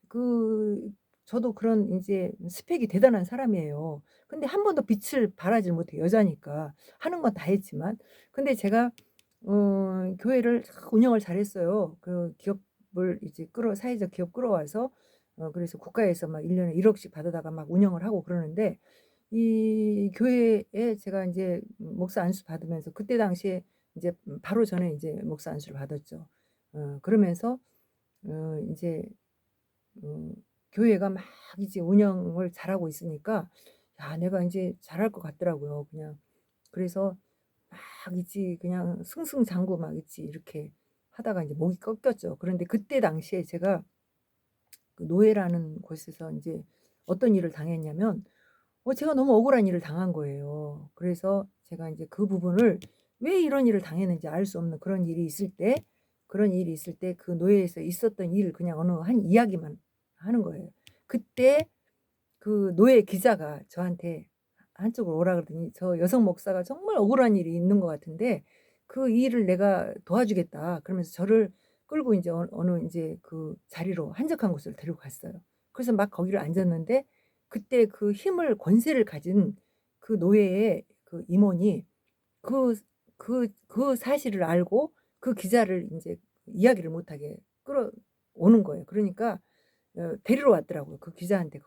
그 저도 그런 인제 스펙이 대단한 사람이에요. 근데 한 번도 빛을 발하질 못해요, 여자니까. 하는 건 다 했지만. 근데 제가 교회를 운영을 잘했어요. 기업을 이제 사회적 기업 끌어와서 그래서 국가에서 막 1 년에 1 억씩 받아다가 막 운영을 하고 그러는데, 이 교회에 제가 인제 목사 안수 받으면서, 그때 당시에 인제 바로 전에 인제 목사 안수를 받았죠. 그러면서 인제 어 교회가 막 이제 운영을 잘하고 있으니까, 야 내가 인제 잘할 것 같더라고요 그냥. 그래서 막 있지 그냥 승승장구 막 있지 이렇게 하다가 인제 목이 꺾였죠. 그런데 그때 당시에 제가 노예라는 곳에서 인제 어떤 일을 당했냐면, 제가 너무 억울한 일을 당한 거예요. 그래서 제가 인제 그 부분을, 왜 이런 일을 당했는지 알 수 없는 그런 일이 있을 때 그 노예에서 있었던 일을 그냥 어느 한 이야기만 하는 거예요. 그때 노예 기자가 저한테 한쪽으로 오라 그러더니, 저 여성 목사가 정말 억울한 일이 있는 것 같은데 "그 일을 내가 도와주겠다." 그러면서 저를 끌고 인제 어느 인제 자리로, 한적한 곳으로 데리고 갔어요. 그래서 막 거기를 앉았는데, 그때 권세를 가진 노예의 임원이 그 사실을 알고 그 기자를 인제 이야기를 못하게 끌어오는 거예요. 그러니까 데리러 왔더라고요. 그 기자한테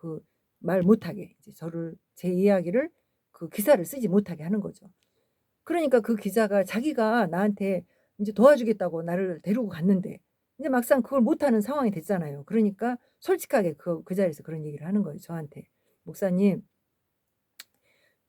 말 못하게, 이제 제 이야기를 기사를 쓰지 못하게 하는 거죠. 그러니까 그 기자가 자기가 나한테 인제 도와주겠다고 나를 데리고 갔는데 인제 막상 그걸 못하는 상황이 됐잖아요. 그러니까 솔직하게 그 자리에서 그런 얘기를 하는 거예요 저한테. "목사님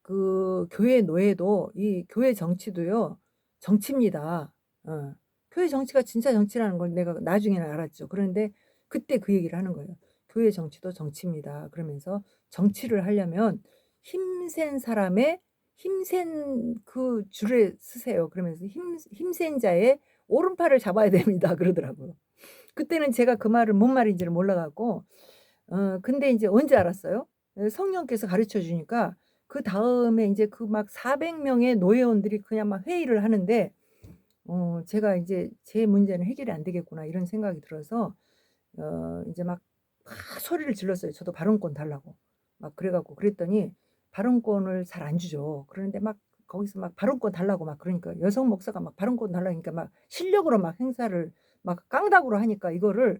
그 교회 노예도 이 교회 정치도요 정치입니다." 어. 교회 정치가 진짜 정치라는 걸 내가 나중에는 알았죠. 그런데 그때 그 얘기를 하는 거예요. "교회 정치도 정치입니다." 그러면서 "정치를 하려면 힘센 사람의 힘센 그 줄에 서세요." 그러면서 힘센 자의 오른팔을 잡아야 됩니다." 그러더라고요. 그때는 제가 그 말을 뭔 말인지를 몰라 갖고 근데 인제 언제 알았어요? 성령께서 가르쳐 주니까 그다음에 인제 그 막 400 명의 노예원들이 그냥 막 회의를 하는데 제가 인제 '제 문제는 해결이 안 되겠구나.' 이런 생각이 들어서 인제 막 소리를 질렀어요. 저도 발언권 달라고. 막 그래 갖고 그랬더니 발언권을 잘 안 주죠. 그러는데 막 거기서 막 발언권 달라고 막 그러니까 여성 목사가 막 발언권 달라니까 막 실력으로 막 행사를 막 깡다구로 하니까 이거를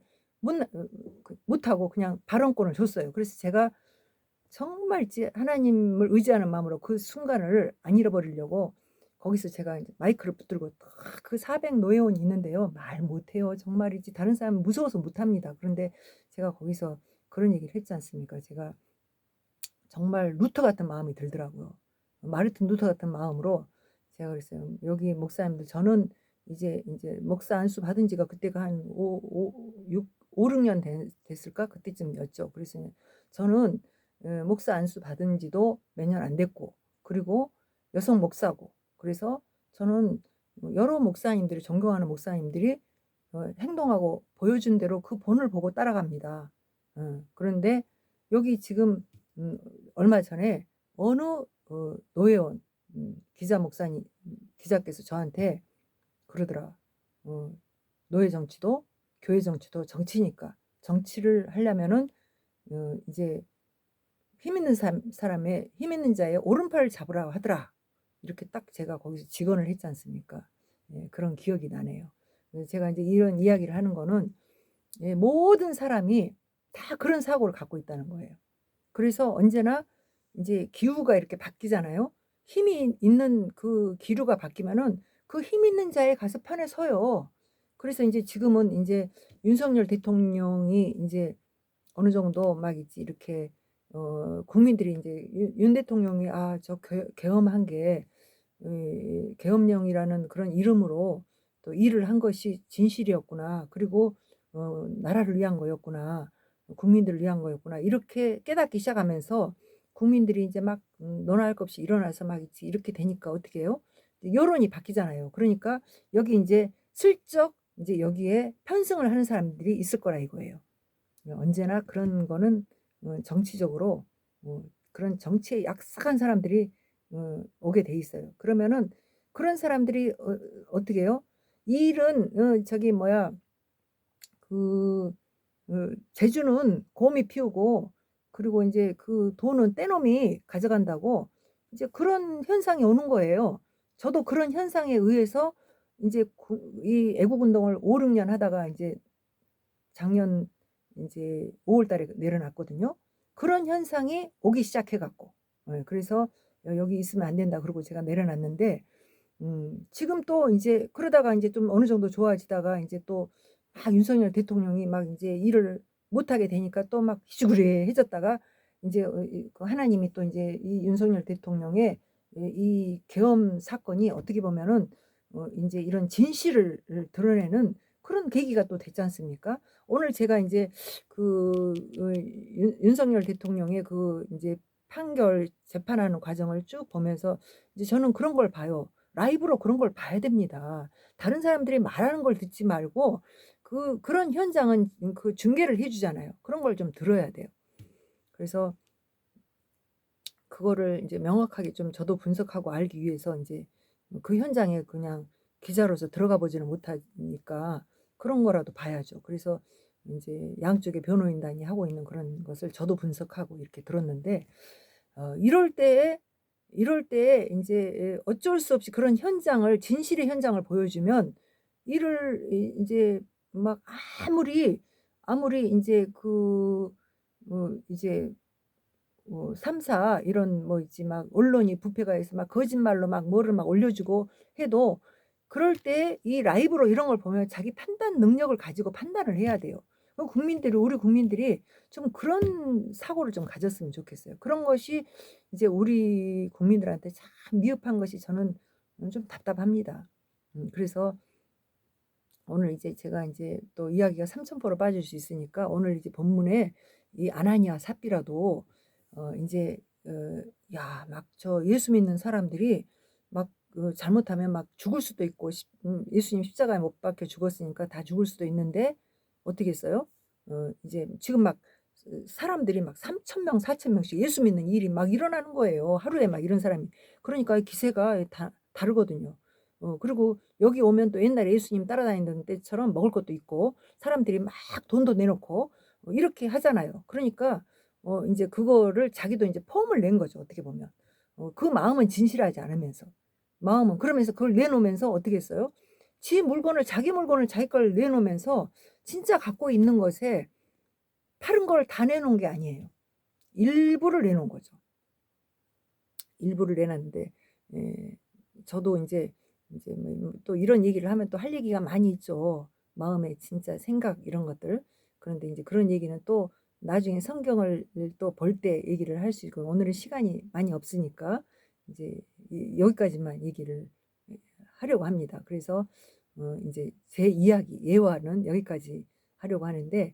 못하고 그냥 발언권을 줬어요. 그래서 제가 정말 하나님을 의지하는 마음으로 그 순간을 안 잃어버리려고 거기서 제가 이제 마이크를 붙들고 딱 그 400 노예원이 있는데요. 말 못해요. 정말이지 다른 사람은 무서워서 못합니다. 그런데 제가 거기서 그런 얘기를 했지 않습니까? 제가 정말 루터 같은 마음이 들더라고요. 마르틴 루터 같은 마음으로 제가 그랬어요. "여기 목사님들 저는 이제 목사 안수 받은 지가 그때가 한 오 6 5-6년 됐을까? 그때쯤이었죠. 그래서 저는 목사 안수 받은 지도 몇 년 안 됐고 그리고 여성 목사고 그래서 저는 여러 목사님들이 존경하는 목사님들이 행동하고 보여준 대로 그 본을 보고 따라갑니다. 그런데 여기 지금 음 얼마 전에 어느 노회원 기자께서 저한테 그러더라. 어 "노예 정치도 교회 정치도 정치니까 정치를 하려면은 이제 힘 있는 자의 오른팔을 잡으라 하더라." 이렇게 딱 제가 거기서 직언을 했지 않습니까. 예 그런 기억이 나네요. 그래서 제가 인제 이런 이야기를 하는 거는 예 모든 사람이 다 그런 사고를 갖고 있다는 거예요. 그래서 언제나 인제 기후가 이렇게 바뀌잖아요. 힘이 있는 그 기류가 바뀌면은 그 힘 있는 자의 가서 편에 서요. 그래서 인제 지금은 인제 윤석열 대통령이 인제 어느 정도 막 있지 이렇게 국민들이 인제 윤 대통령이 '아 저 계엄한 게 계엄령이라는 그런 이름으로 또 일을 한 것이 진실이었구나. 그리고 나라를 위한 거였구나. 국민들을 위한 거였구나.' 이렇게 깨닫기 시작하면서 국민들이 인제 막 너나 할 것 없이 일어나서 막 있지 이렇게 되니까 어떻게 해요? 여론이 바뀌잖아요. 그러니까 여기 인제 슬쩍 인제 여기에 편승을 하는 사람들이 있을 거라 이거예요. 언제나 그런 거는 정치적으로 그런 정치에 약삭한 사람들이 오게 돼 있어요. 그러면은 그런 사람들이 어떻게 해요? 이 일은 저기 뭐야 그 재주는 곰이 피우고 그리고 인제 그 돈은 떼놈이 가져간다고 이제 그런 현상이 오는 거예요. 저도 그런 현상에 의해서 인제 이 애국 운동을 5-6년 하다가 인제 작년 인제 5월 달에 내려놨거든요. 그런 현상이 오기 시작해 갖고 그래서 여기 있으면 안 된다." 그러고 제가 내려놨는데 지금 또 인제 그러다가 인제 좀 어느 정도 좋아지다가 인제 또 막 윤석열 대통령이 막 인제 일을 못하게 되니까 또 막 기죽으레해졌다가 인제 그 하나님이 또 인제 이 윤석열 대통령의 이 계엄 사건이 어떻게 보면은 인제 이런 진실을 드러내는 그런 계기가 또 됐지 않습니까? 오늘 제가 인제 그 윤석열 대통령의 그 인제 판결 재판하는 과정을 쭉 보면서 이제 저는 그런 걸 봐요. 라이브로 그런 걸 봐야 됩니다. 다른 사람들이 말하는 걸 듣지 말고 그런 현장은 그 중계를 해 주잖아요. 그런 걸 좀 들어야 돼요. 그래서 그거를 인제 명확하게 좀 저도 분석하고 알기 위해서 인제 그 현장에 그냥 기자로서 들어가 보지는 못하니까 그런 거라도 봐야죠. 그래서 인제 양쪽의 변호인단이 하고 있는 그런 것을 저도 분석하고 이렇게 들었는데 이럴 때에 인제 어쩔 수 없이 그런 현장을 진실의 현장을 보여주면 이를 인제 막 아무리 인제 이제 3사 이런 뭐 있지 막 언론이 부패가 해서 막 거짓말로 막 뭐를 막 올려주고 해도 그럴 때 이 라이브로 이런 걸 보면 자기 판단 능력을 가지고 판단을 해야 돼요. 우리 국민들이 좀 그런 사고를 좀 가졌으면 좋겠어요. 그런 것이 이제 우리 국민들한테 참 미흡한 것이 저는 좀 답답합니다. 그래서 오늘 이제 제가 이제 또 이야기가 삼천포로 빠질 수 있으니까 오늘 이제 본문에 이 아나니아 삽비라도 인제 야 막 저 예수 믿는 사람들이 막 잘못하면 막 죽을 수도 있고 예수님 십자가에 못 박혀 죽었으니까 다 죽을 수도 있는데 어떻게 했어요? 이제 지금 막 사람들이 막 3,000명 4,000 명씩 예수 믿는 일이 막 일어나는 거예요. 하루에 막 이런 사람이. 그러니까 기세가 다 다르거든요. 그리고 여기 오면 또 옛날에 예수님 따라다니던 때처럼 먹을 것도 있고 사람들이 막 돈도 내놓고 이렇게 하잖아요. 그러니까 인제 그거를 자기도 인제 폼을 낸 거죠 어떻게 보면. 그 마음은 진실하지 않으면서. 마음은 그러면서 그걸 내놓으면서 어떻게 했어요? 자기 물건을 자기 걸 내놓으면서 진짜 갖고 있는 것에 다른 걸 다 내놓은 게 아니에요. 일부를 내놓은 거죠. 일부를 내놨는데 예 저도 인제 또 이런 얘기를 하면 또 할 얘기가 많이 있죠. 마음의 진짜 생각 이런 것들. 그런데 인제 그런 얘기는 또 나중에 성경을 또 볼 때 얘기를 할 수 있고 오늘은 시간이 많이 없으니까 이제 여기까지만 얘기를 하려고 합니다. 그래서 인제 제 이야기 예화는 여기까지 하려고 하는데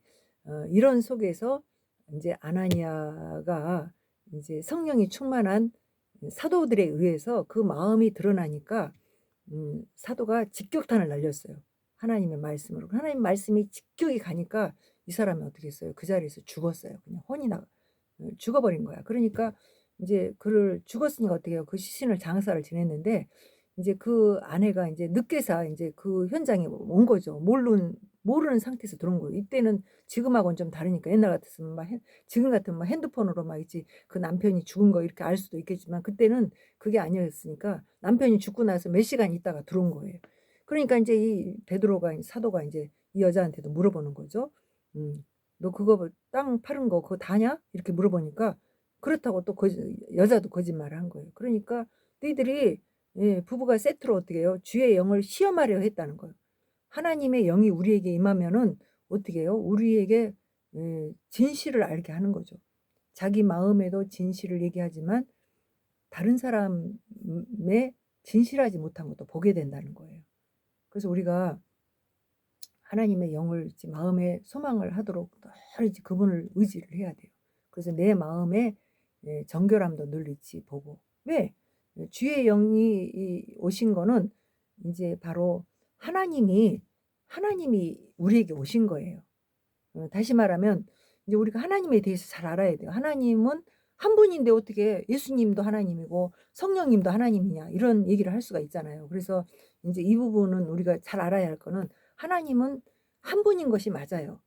이런 속에서 인제 아나니아가 인제 성령이 충만한 사도들에 의해서 그 마음이 드러나니까 사도가 직격탄을 날렸어요. 하나님의 말씀으로. 하나님 말씀이 직격이 가니까 이 사람이 어떻게 했어요? 그 자리에서 죽었어요. 그냥 혼이 나 죽어버린 거야. 그러니까 인제 그를 죽었으니까 어떻게 해요? 그 시신을 장사를 지냈는데 인제 그 아내가 인제 늦게서 인제 그 현장에 온 거죠. 모르는 상태에서 들어온 거예요. 이때는 지금하고는 좀 다르니까 옛날 같았으면 막 지금 같으면 막 핸드폰으로 막 있지 그 남편이 죽은 거 이렇게 알 수도 있겠지만 그때는 그게 아니었으니까 남편이 죽고 나서 몇 시간 있다가 들어온 거예요. 그러니까 인제 이 베드로가 사도가 인제 이 여자한테도 물어보는 거죠. "너 그거 땅 파는 거 그거 다냐?" 이렇게 물어보니까 그렇다고 또 여자도 거짓말을 한 거예요. 그러니까 너희들이 예 부부가 세트로 어떻게 해요? 주의 영을 시험하려 했다는 거예요. 하나님의 영이 우리에게 임하면은 어떻게 해요? 우리에게 진실을 알게 하는 거죠. 자기 마음에도 진실을 얘기하지만 다른 사람의 진실하지 못한 것도 보게 된다는 거예요. 그래서 우리가 하나님의 영을 이제 마음에 소망을 하도록 늘 이제 그분을 의지를 해야 돼요. 그래서 내 마음에 정결함도 늘 있지 보고. 왜? 주의 영이 오신 거는 인제 바로 하나님이 우리에게 오신 거예요. 다시 말하면 이제 우리가 하나님에 대해서 잘 알아야 돼요. 하나님은 한 분인데 어떻게 예수님도 하나님이고 성령님도 하나님이냐 이런 얘기를 할 수가 있잖아요. 그래서 인제 이 부분은 우리가 잘 알아야 할 거는 하나님은 한 분인 것이 맞아요.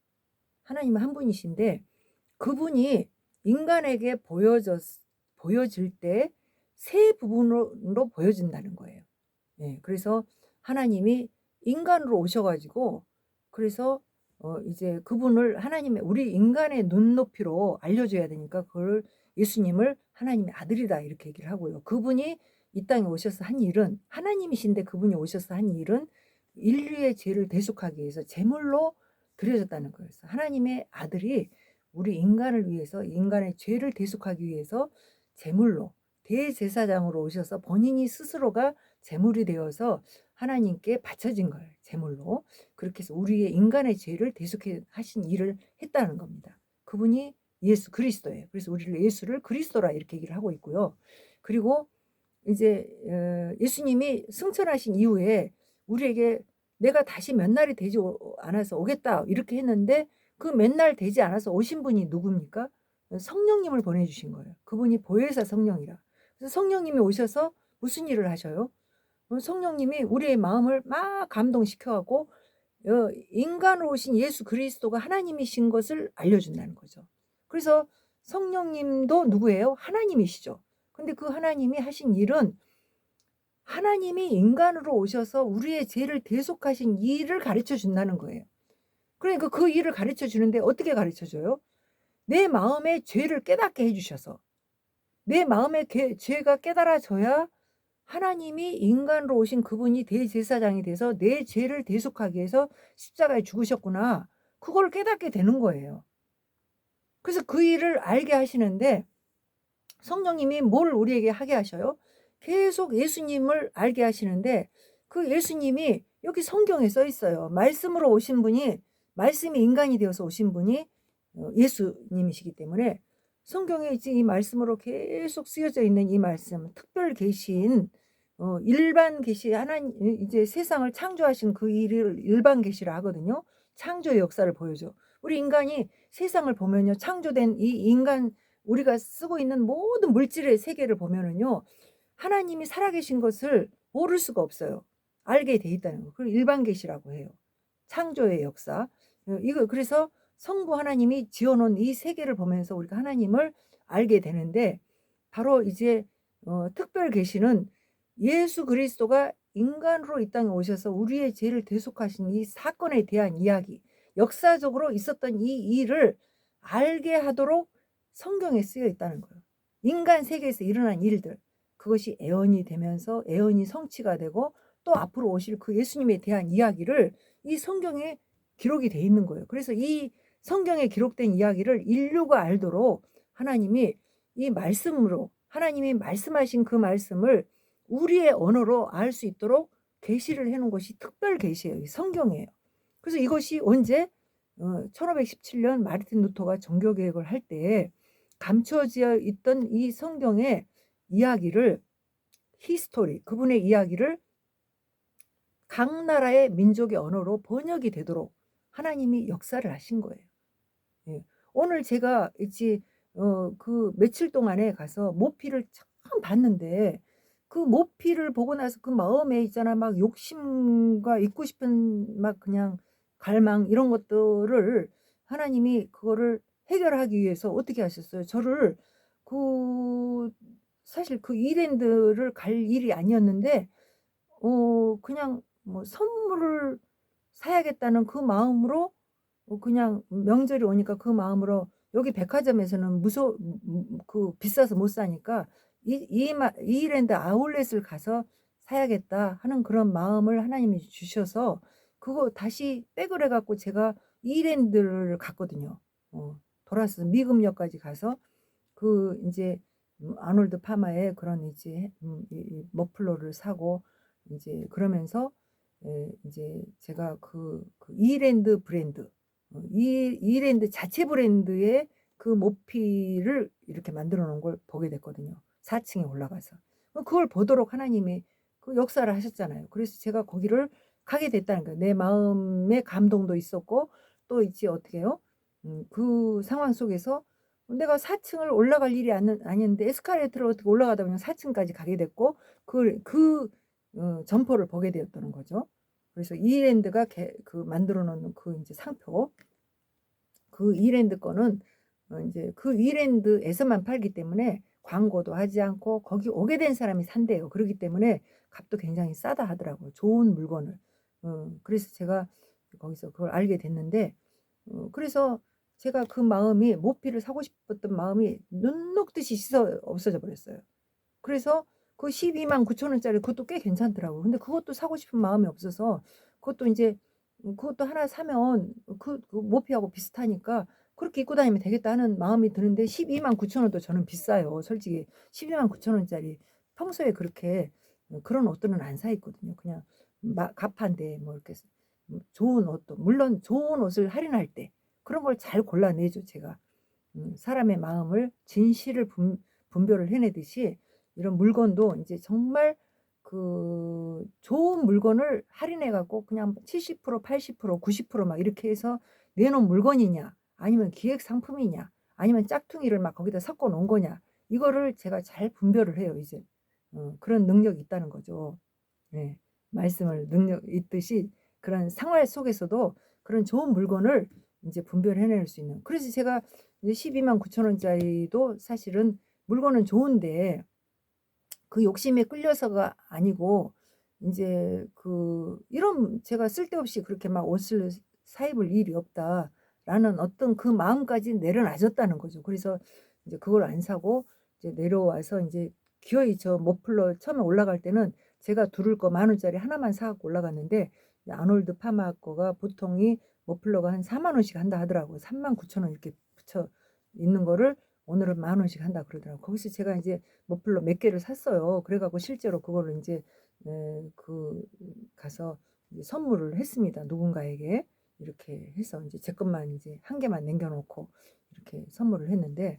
하나님은 한 분이신데 그분이 인간에게 보여질 때 세 부분으로 보여진다는 거예요. 예. 그래서 하나님이 인간으로 오셔 가지고 그래서 이제 그분을 하나님의 우리 인간의 눈높이로 알려줘야 되니까 그걸 예수님을 하나님의 아들이다 이렇게 얘기를 하고요. 그분이 이 땅에 오셔서 한 일은 하나님이신데 그분이 오셔서 한 일은 인류의 죄를 대속하기 위해서 제물로 드려졌다는 거예요. 그래서 하나님의 아들이 우리 인간을 위해서 인간의 죄를 대속하기 위해서 제물로 대제사장으로 오셔서 본인이 스스로가 제물이 되어서 하나님께 바쳐진 거예요, 제물로. 그렇게 해서 우리의 인간의 죄를 대속해 하신 일을 했다는 겁니다. 그분이 예수 그리스도예요. 그래서 우리를 예수를 그리스도라 이렇게 얘기를 하고 있고요. 그리고 이제 예수님이 승천하신 이후에 우리에게 "내가 다시 몇 날이 되지 않아서 오겠다." 이렇게 했는데 그 몇 날 되지 않아서 오신 분이 누굽니까? 성령님을 보내 주신 거예요. 그분이 보혜사 성령이라. 그래서 성령님이 오셔서 무슨 일을 하셔요? 성령님이 우리의 마음을 막 감동시켜 갖고 인간으로 오신 예수 그리스도가 하나님이신 것을 알려준다는 거죠. 그래서 성령님도 누구예요? 하나님이시죠. 근데 그 하나님이 하신 일은 하나님이 인간으로 오셔서 우리의 죄를 대속하신 일을 가르쳐 준다는 거예요. 그러니까 그 일을 가르쳐 주는데 어떻게 가르쳐 줘요? 내 마음의 죄를 깨닫게 해 주셔서 내 마음의 죄가 깨달아져야 하나님이 인간으로 오신 그분이 대제사장이 돼서 내 죄를 대속하기 위해서 십자가에 죽으셨구나. 그걸 깨닫게 되는 거예요. 그래서 그 일을 알게 하시는데 성령님이 뭘 우리에게 하게 하셔요? 계속 예수님을 알게 하시는데 그 예수님이 여기 성경에 써 있어요. 말씀으로 오신 분이 말씀이 인간이 되어서 오신 분이 예수님이시기 때문에 성경에 이제 이 말씀으로 계속 쓰여져 있는 이 말씀, 특별 계시인 일반 계시 하나님 이제 세상을 창조하신 그 일을 일반 계시라 하거든요. 창조의 역사를 보여줘. 우리 인간이 세상을 보면요. 창조된 이 인간 우리가 쓰고 있는 모든 물질의 세계를 보면은요. 하나님이 살아계신 것을 모를 수가 없어요. 알게 돼 있다는 거. 그걸 일반 계시라고 해요. 창조의 역사. 이거 그래서 성부 하나님이 지어 놓은 이 세계를 보면서 우리가 하나님을 알게 되는데 바로 이제 특별 계시는 예수 그리스도가 인간으로 이 땅에 오셔서 우리의 죄를 대속하신 이 사건에 대한 이야기, 역사적으로 있었던 이 일을 알게 하도록 성경에 쓰여 있다는 거예요. 인간 세계에서 일어난 일들. 그것이 애언이 되면서 애언이 성취가 되고 또 앞으로 오실 그 예수님에 대한 이야기를 이 성경에 기록이 돼 있는 거예요. 그래서 이 성경에 기록된 이야기를 인류가 알도록 하나님이 이 말씀으로 하나님이 말씀하신 그 말씀을 우리의 언어로 알 수 있도록 계시를 해 놓은 것이 특별 계시예요. 이 성경이에요. 그래서 이것이 언제 1517년 마르틴 루터가 종교 개혁을 할 때에 감춰져 있던 이 성경의 이야기를 히스토리 그분의 이야기를 각 나라의 민족의 언어로 번역이 되도록 하나님이 역사를 하신 거예요. 예. 오늘 제가 있지 그 며칠 동안에 가서 모피를 참 봤는데 그 모피를 보고 나서 그 마음에 있잖아 막 욕심과 있고 싶은 막 그냥 갈망 이런 것들을 하나님이 그거를 해결하기 위해서 어떻게 하셨어요? 저를 그 사실 그 이랜드를 갈 일이 아니었는데 그냥 뭐 선물을 사야겠다는 그 마음으로 그냥 명절이 오니까 그 마음으로 여기 백화점에서는 그 비싸서 못 사니까 이랜드 아울렛을 가서 사야겠다 하는 그런 마음을 하나님이 주셔서 그거 다시 백을 해 갖고 제가 이랜드를 갔거든요. 돌아서 미금역까지 가서 그 인제 아놀드 파마의 그런 이제 이 머플러를 사고 인제 그러면서 인제 제가 그 이랜드 브랜드 이랜드 자체 브랜드의 그 모피를 이렇게 만들어 놓은 걸 보게 됐거든요, 4 층에 올라가서. 그걸 보도록 하나님이 그 역사를 하셨잖아요. 그래서 제가 거기를 가게 됐다는 거예요. 내 마음에 감동도 있었고 또 이제 어떻게 해요? 그 상황 속에서 내가 4 층을 올라갈 일이 아닌데 에스컬레이터를 어떻게 올라가다 보면 4 층까지 가게 됐고 점포를 보게 되었다는 거죠. 그래서 이랜드가 그 만들어 놓는 그 인제 상표 그 이랜드 거는 인제 그 이랜드에서만 팔기 때문에 광고도 하지 않고 거기 오게 된 사람이 산대요. 그러기 때문에 값도 굉장히 싸다 하더라고요, 좋은 물건을. 그래서 제가 거기서 그걸 알게 됐는데 그래서 제가 그 마음이 모피를 사고 싶었던 마음이 눈 녹듯이 씻어 없어져 버렸어요. 그래서 그 129,000 원짜리 그것도 꽤 괜찮더라고요. 근데 그것도 사고 싶은 마음이 없어서 그것도 인제 그것도 하나 사면 그 모피하고 비슷하니까 '그렇게 입고 다니면 되겠다.' 하는 마음이 드는데 129,000 원도 저는 비싸요. 솔직히 129,000 원짜리 평소에 그렇게 그런 옷들은 안 사 입거든요. 그냥 가판데 뭐 이렇게 좋은 옷도 물론 좋은 옷을 할인할 때 그런 걸 잘 골라내죠 제가. 사람의 마음을 진실을 분별을 해내듯이 이런 물건도 인제 정말 그 좋은 물건을 할인해 갖고 그냥 70% 80% 90% 막 이렇게 해서 내놓은 물건이냐 아니면 기획 상품이냐 아니면 짝퉁이를 막 거기다 섞어 놓은 거냐 이거를 제가 잘 분별을 해요 이제. 그런 능력이 있다는 거죠. 네. 말씀을 능력 있듯이 그런 생활 속에서도 그런 좋은 물건을 인제 분별해 낼 수 있는 그래서 제가 이제 129,000 원짜리도 사실은 물건은 좋은데 그 욕심에 끌려서가 아니고 인제 이런 제가 쓸데없이 그렇게 막 옷을 사 입을 일이 없다라는 어떤 그 마음까지 내려놔 줬다는 거죠. 그래서 이제 그걸 안 사고 이제 내려와서 인제 기어이 저 머플러 처음에 올라갈 때는 제가 두를 거 10,000원짜리 하나만 사 갖고 올라갔는데 아놀드 파마 거가 보통이 머플러가 한 40,000원씩 한다 하더라고요. 39,000원 이렇게 붙여 있는 거를 오늘은 10,000원씩 한다 그러더라고요. 거기서 제가 인제 머플러 몇 개를 샀어요. 그래 갖고 실제로 그거를 인제 가서 이제 선물을 했습니다, 누군가에게. 이렇게 해서 인제 제 것만 이제 한 개만 남겨 놓고 이렇게 선물을 했는데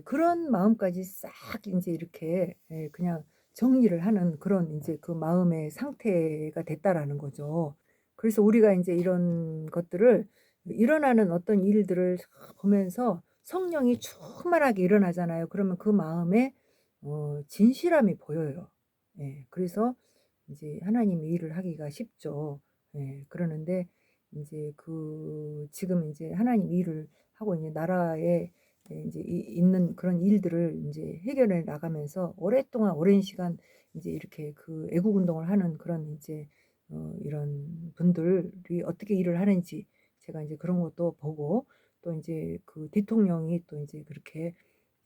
그런 마음까지 싹 인제 이렇게 그냥 정리를 하는 그런 인제 그 마음의 상태가 됐다라는 거죠. 그래서 우리가 인제 이런 것들을 일어나는 어떤 일들을 보면서 성령이 충만하게 일어나잖아요. 그러면 그 마음에 진실함이 보여요. 예. 그래서 인제 하나님의 일을 하기가 쉽죠. 예. 그러는데 인제 지금 인제 하나님 일을 하고 있는 나라에 인제 있는 그런 일들을 인제 해결해 나가면서 오랫동안 오랜 시간 인제 이렇게 그 애국 운동을 하는 그런 인제 이런 분들이 어떻게 일을 하는지 제가 인제 그런 것도 보고 또 인제 그 대통령이 또 인제 그렇게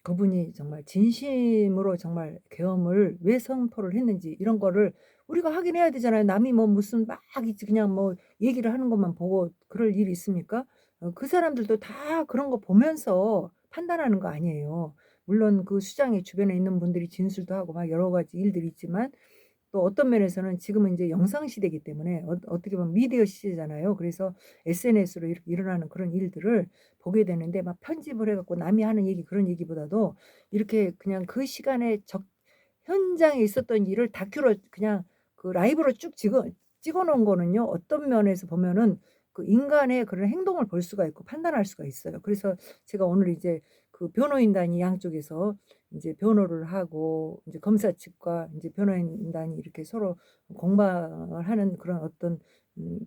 그분이 정말 진심으로 정말 계엄을 왜 선포를 했는지 이런 거를 우리가 확인해야 되잖아요. 남이 뭐 무슨 막 이제 그냥 뭐 얘기를 하는 것만 보고 그럴 일이 있습니까? 그 사람들도 다 그런 거 보면서 판단하는 거 아니에요. 물론 그 수장의 주변에 있는 분들이 진술도 하고 막 여러 가지 일들이 있지만 또 어떤 면에서는 지금은 이제 영상 시대이기 때문에 어떻게 보면 미디어 시대잖아요. 그래서 SNS로 이렇게 일어나는 그런 일들을 보게 되는데 막 편집을 해 갖고 남이 하는 얘기 그런 얘기보다도 이렇게 그냥 그 시간에 현장에 있었던 일을 다큐로 그냥 그 라이브로 쭉 찍어 놓은 거는요. 어떤 면에서 보면은 그 인간의 그런 행동을 볼 수가 있고 판단할 수가 있어요. 그래서 제가 오늘 이제 그 변호인단이 양쪽에서 인제 변호를 하고 인제 검사 측과 인제 변호인단이 이렇게 서로 공방을 하는 그런 어떤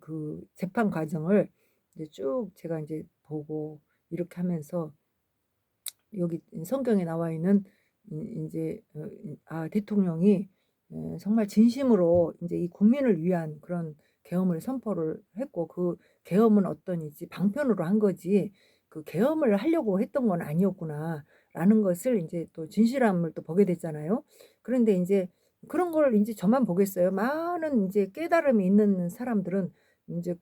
그 재판 과정을 이제 쭉 제가 인제 보고 이렇게 하면서 여기 성경에 나와 있는 인제 대통령이 정말 진심으로 인제 이 국민을 위한 그런 계엄을 선포를 했고 그 계엄은 어떤 이제 방편으로 한 거지 그 '계엄을 하려고 했던 건 아니었구나.'라는 것을 인제 또 진실함을 또 보게 됐잖아요. 그런데 인제 그런 걸 인제 저만 보겠어요? 많은 인제 깨달음이 있는 사람들은 인제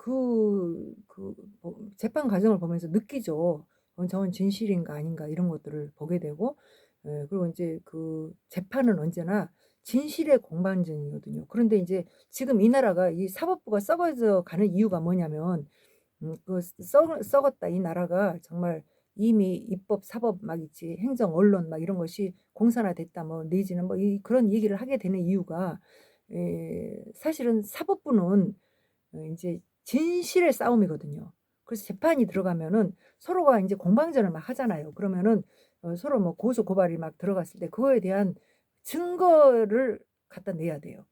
뭐 재판 과정을 보면서 느끼죠. '저건 진실인가 아닌가.' 이런 것들을 보게 되고 그리고 인제 그 재판은 언제나 진실의 공방전이거든요. 그런데 인제 지금 이 나라가 이 사법부가 썩어져 가는 이유가 뭐냐면 썩었다. 이 나라가 정말 이미 입법, 사법 막 있지 행정, 언론 막 이런 것이 공산화됐다 뭐 내지는 뭐 그런 얘기를 하게 되는 이유가 사실은 사법부는 인제 진실의 싸움이거든요. 그래서 재판이 들어가면은 서로가 인제 공방전을 막 하잖아요. 그러면은 서로 뭐 고소 고발이 막 들어갔을 때 그거에 대한 증거를 갖다 내야 돼요.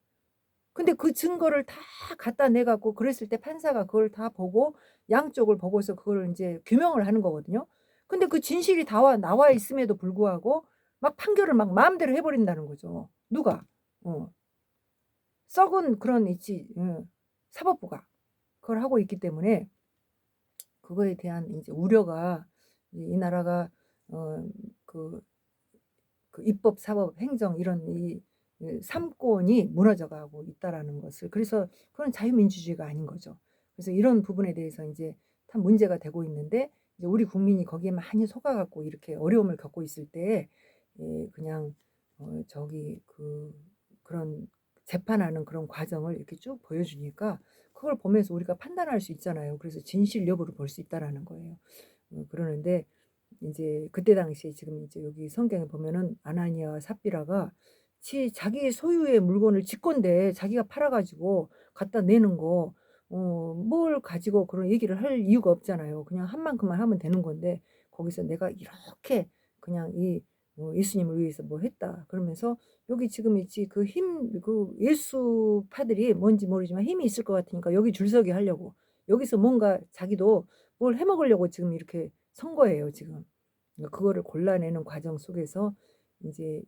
근데 그 증거를 다 갖다 내 갖고 그랬을 때 판사가 그걸 다 보고 양쪽을 보고서 그거를 인제 규명을 하는 거거든요. 근데 그 진실이 다 나와 있음에도 불구하고 막 판결을 막 마음대로 해 버린다는 거죠. 누가? 어. 썩은 그런 있지 사법부가. 그걸 하고 있기 때문에 그거에 대한 인제 우려가 이 나라가 어 그 입법, 사법, 행정 이런 삼권이 무너져 가고 있다라는 것을 그래서 그건 자유민주주의가 아닌 거죠. 그래서 이런 부분에 대해서 인제 참 문제가 되고 있는데 이제 우리 국민이 거기에 많이 속아 갖고 이렇게 어려움을 겪고 있을 때 그냥 그런 재판하는 그런 과정을 이렇게 쭉 보여주니까 그걸 보면서 우리가 판단할 수 있잖아요. 그래서 진실 여부를 볼 수 있다라는 거예요. 그러는데 인제 그때 당시에 지금 이제 여기 성경에 보면은 아나니아와 삽비라가 자기 소유의 물건을 지 건데 자기가 팔아 가지고 갖다 내는 거 뭘 가지고 그런 얘기를 할 이유가 없잖아요. 그냥 한 만큼만 하면 되는 건데 거기서 "내가 이렇게 그냥 예수님을 위해서 뭐 했다." 그러면서 여기 지금 있지 예수파들이 뭔지 모르지만 힘이 있을 것 같으니까 여기 줄서기 하려고 여기서 뭔가 자기도 뭘 해 먹으려고 지금 이렇게 선 거예요 지금. 그거를 골라내는 과정 속에서 인제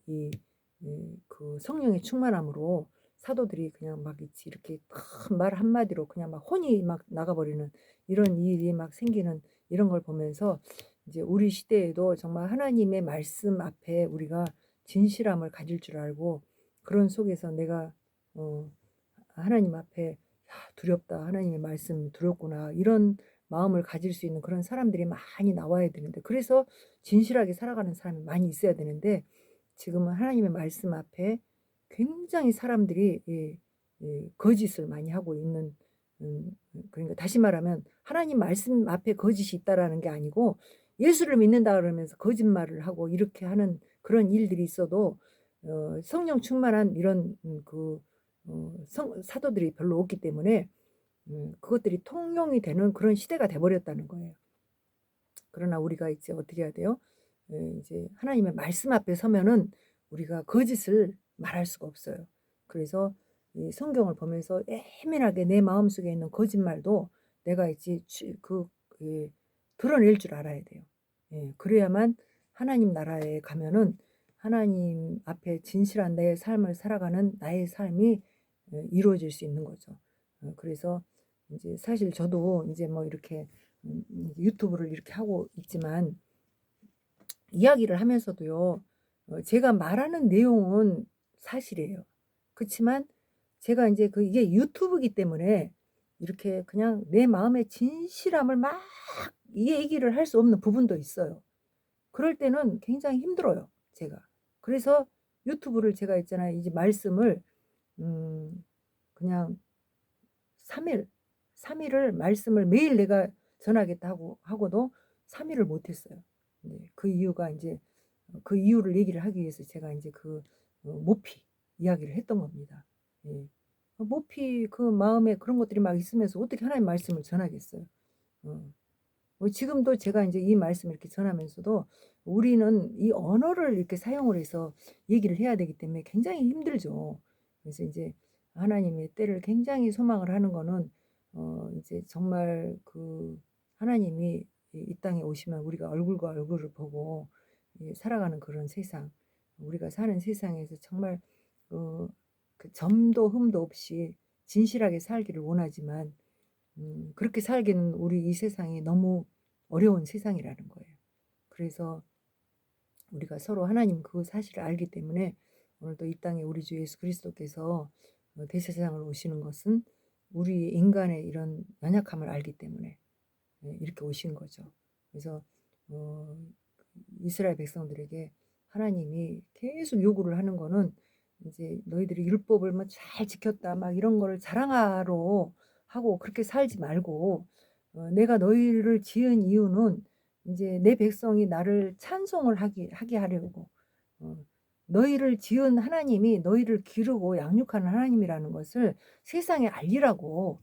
그 성령의 충만함으로 사도들이 그냥 막 있지 이렇게 큰 말 한마디로 그냥 막 혼이 막 나가 버리는 이런 일이 막 생기는 이런 걸 보면서 이제 우리 시대에도 정말 하나님의 말씀 앞에 우리가 진실함을 가질 줄 알고 그런 속에서 내가 하나님 앞에 '야 두렵다. 하나님의 말씀 두렵구나.' 이런 마음을 가질 수 있는 그런 사람들이 많이 나와야 되는데 그래서 진실하게 살아가는 사람이 많이 있어야 되는데 지금은 하나님의 말씀 앞에 굉장히 사람들이 거짓을 많이 하고 있는 그러니까 다시 말하면 하나님 말씀 앞에 거짓이 있다라는 게 아니고 예수를 믿는다 그러면서 거짓말을 하고 이렇게 하는 그런 일들이 있어도 성령 충만한 이런 성 사도들이 별로 없기 때문에 그것들이 통용이 되는 그런 시대가 돼 버렸다는 거예요. 그러나 우리가 이제 어떻게 해야 돼요? 이제 하나님의 말씀 앞에 서면은 우리가 거짓을 말할 수가 없어요. 그래서 이 성경을 보면서 예민하게 내 마음속에 있는 거짓말도 내가 이제 드러낼 줄 알아야 돼요. 예. 그래야만 하나님 나라에 가면은 하나님 앞에 진실한 내 삶을 살아가는 나의 삶이 이루어질 수 있는 거죠. 그래서 이제 사실 저도 이제 뭐 이렇게 유튜브를 이렇게 하고 있지만 이야기를 하면서도요. 제가 말하는 내용은 사실이에요. 그치만 제가 인제 이게 유튜브이기 때문에 이렇게 그냥 내 마음의 진실함을 막 이 얘기를 할 수 없는 부분도 있어요. 그럴 때는 굉장히 힘들어요, 제가. 그래서 유튜브를 제가 있잖아요. 이제 말씀을 음 그냥 3 일, 3 일을 말씀을 매일 내가 전하겠다 하고도 3 일을 못 했어요. 네. 그 이유가 인제 그 이유를 얘기를 하기 위해서 제가 인제 모피 이야기를 했던 겁니다. 예. 모피 그 마음에 그런 것들이 막 있으면서 어떻게 하나님 말씀을 전하겠어요. 어. 지금도 제가 인제 이 말씀을 이렇게 전하면서도 우리는 이 언어를 이렇게 사용을 해서 얘기를 해야 되기 때문에 굉장히 힘들죠. 그래서 인제 하나님의 때를 굉장히 소망을 하는 거는 이제 정말 하나님이 이 땅에 오시면 우리가 얼굴과 얼굴을 보고 살아가는 그런 세상, 우리가 사는 세상에서 정말 어 점도 흠도 없이 진실하게 살기를 원하지만 그렇게 살기는 우리 이 세상이 너무 어려운 세상이라는 거예요. 그래서 우리가 서로 하나님 그 사실을 알기 때문에 오늘도 이 땅에 우리 주 예수 그리스도께서 대세상을 오시는 것은 우리 인간의 이런 연약함을 알기 때문에 이렇게 오신 거죠. 그래서 어 이스라엘 백성들에게 하나님이 계속 요구를 하는 거는 이제 "너희들이 율법을 뭐 잘 지켰다." 막 이런 거를 자랑하러 하고 그렇게 살지 말고 "내가 너희를 지은 이유는 인제 내 백성이 나를 찬송을 하게 하려고 어 너희를 지은 하나님이 너희를 기르고 양육하는 하나님이라는 것을 세상에 알리라고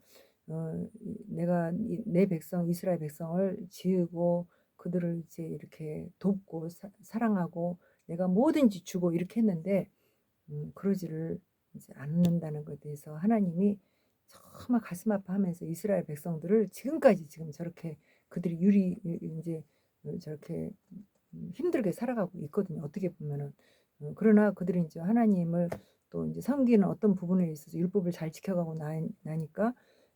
내가 내 백성 이스라엘 백성을 지으고 그들을 이제 이렇게 돕고 사랑하고 내가 뭐든지 주고 이렇게 했는데 그러지를 이제 않는다는 것에 대해서 하나님이 정말 가슴 아파하면서 이스라엘 백성들을 지금까지 지금 저렇게 그들이 인제 저렇게 힘들게 살아가고 있거든요, 어떻게 보면은. 그러나 그들이 인제 하나님을 또 인제 섬기는 어떤 부분에 있어서 율법을 잘 지켜가고 나니까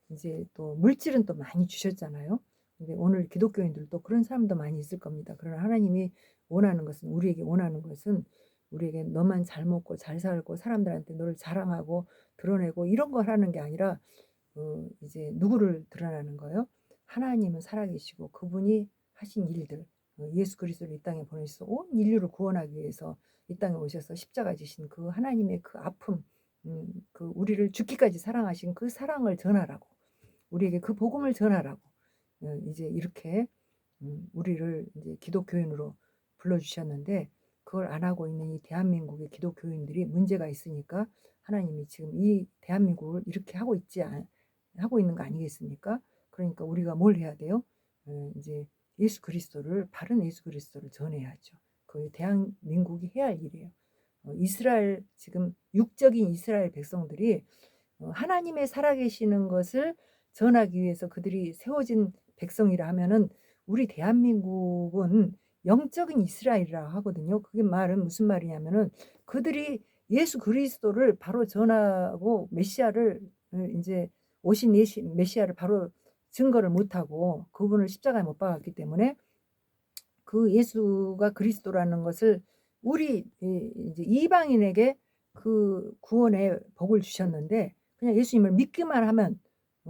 이제 또 물질은 또 많이 주셨잖아요. 근데 오늘 기독교인들도 그런 사람도 많이 있을 겁니다. 그러나 하나님이 원하는 것은 우리에게 원하는 것은 우리에게 너만 잘 먹고 잘 살고 사람들한테 너를 자랑하고 드러내고 이런 걸 하는 게 아니라 이제 누구를 드러나는 거예요? 하나님은 살아계시고 그분이 하신 일들 예수 그리스도를 이 땅에 보내셔서 온 인류를 구원하기 위해서 이 땅에 오셔서 십자가 지신 그 하나님의 그 아픔 우리를 죽기까지 사랑하신 그 사랑을 전하라고 우리에게 그 복음을 전하라고 이제 이렇게 우리를 이제 기독교인으로 불러주셨는데 그걸 안 하고 있는 이 대한민국의 기독교인들이 문제가 있으니까 하나님이 지금 이 대한민국을 이렇게 하고 있는 거 아니겠습니까? 그러니까 우리가 뭘 해야 돼요? 이제 예수 그리스도를 바른 예수 그리스도를 전해야죠. 그게 대한민국이 해야 할 일이에요. 이스라엘 지금 육적인 이스라엘 백성들이 하나님의 살아계시는 것을 전하기 위해서 그들이 세워진 백성이라 하면은 우리 대한민국은 영적인 이스라엘이라 하거든요. 그게 말은 무슨 말이냐면은 그들이 예수 그리스도를 바로 전하고 메시아를 인제 오신 메시아를 바로 증거를 못하고 그분을 십자가에 못 박았기 때문에 그 예수가 그리스도라는 것을 우리 이제 이방인에게 그 구원의 복을 주셨는데 그냥 예수님을 믿기만 하면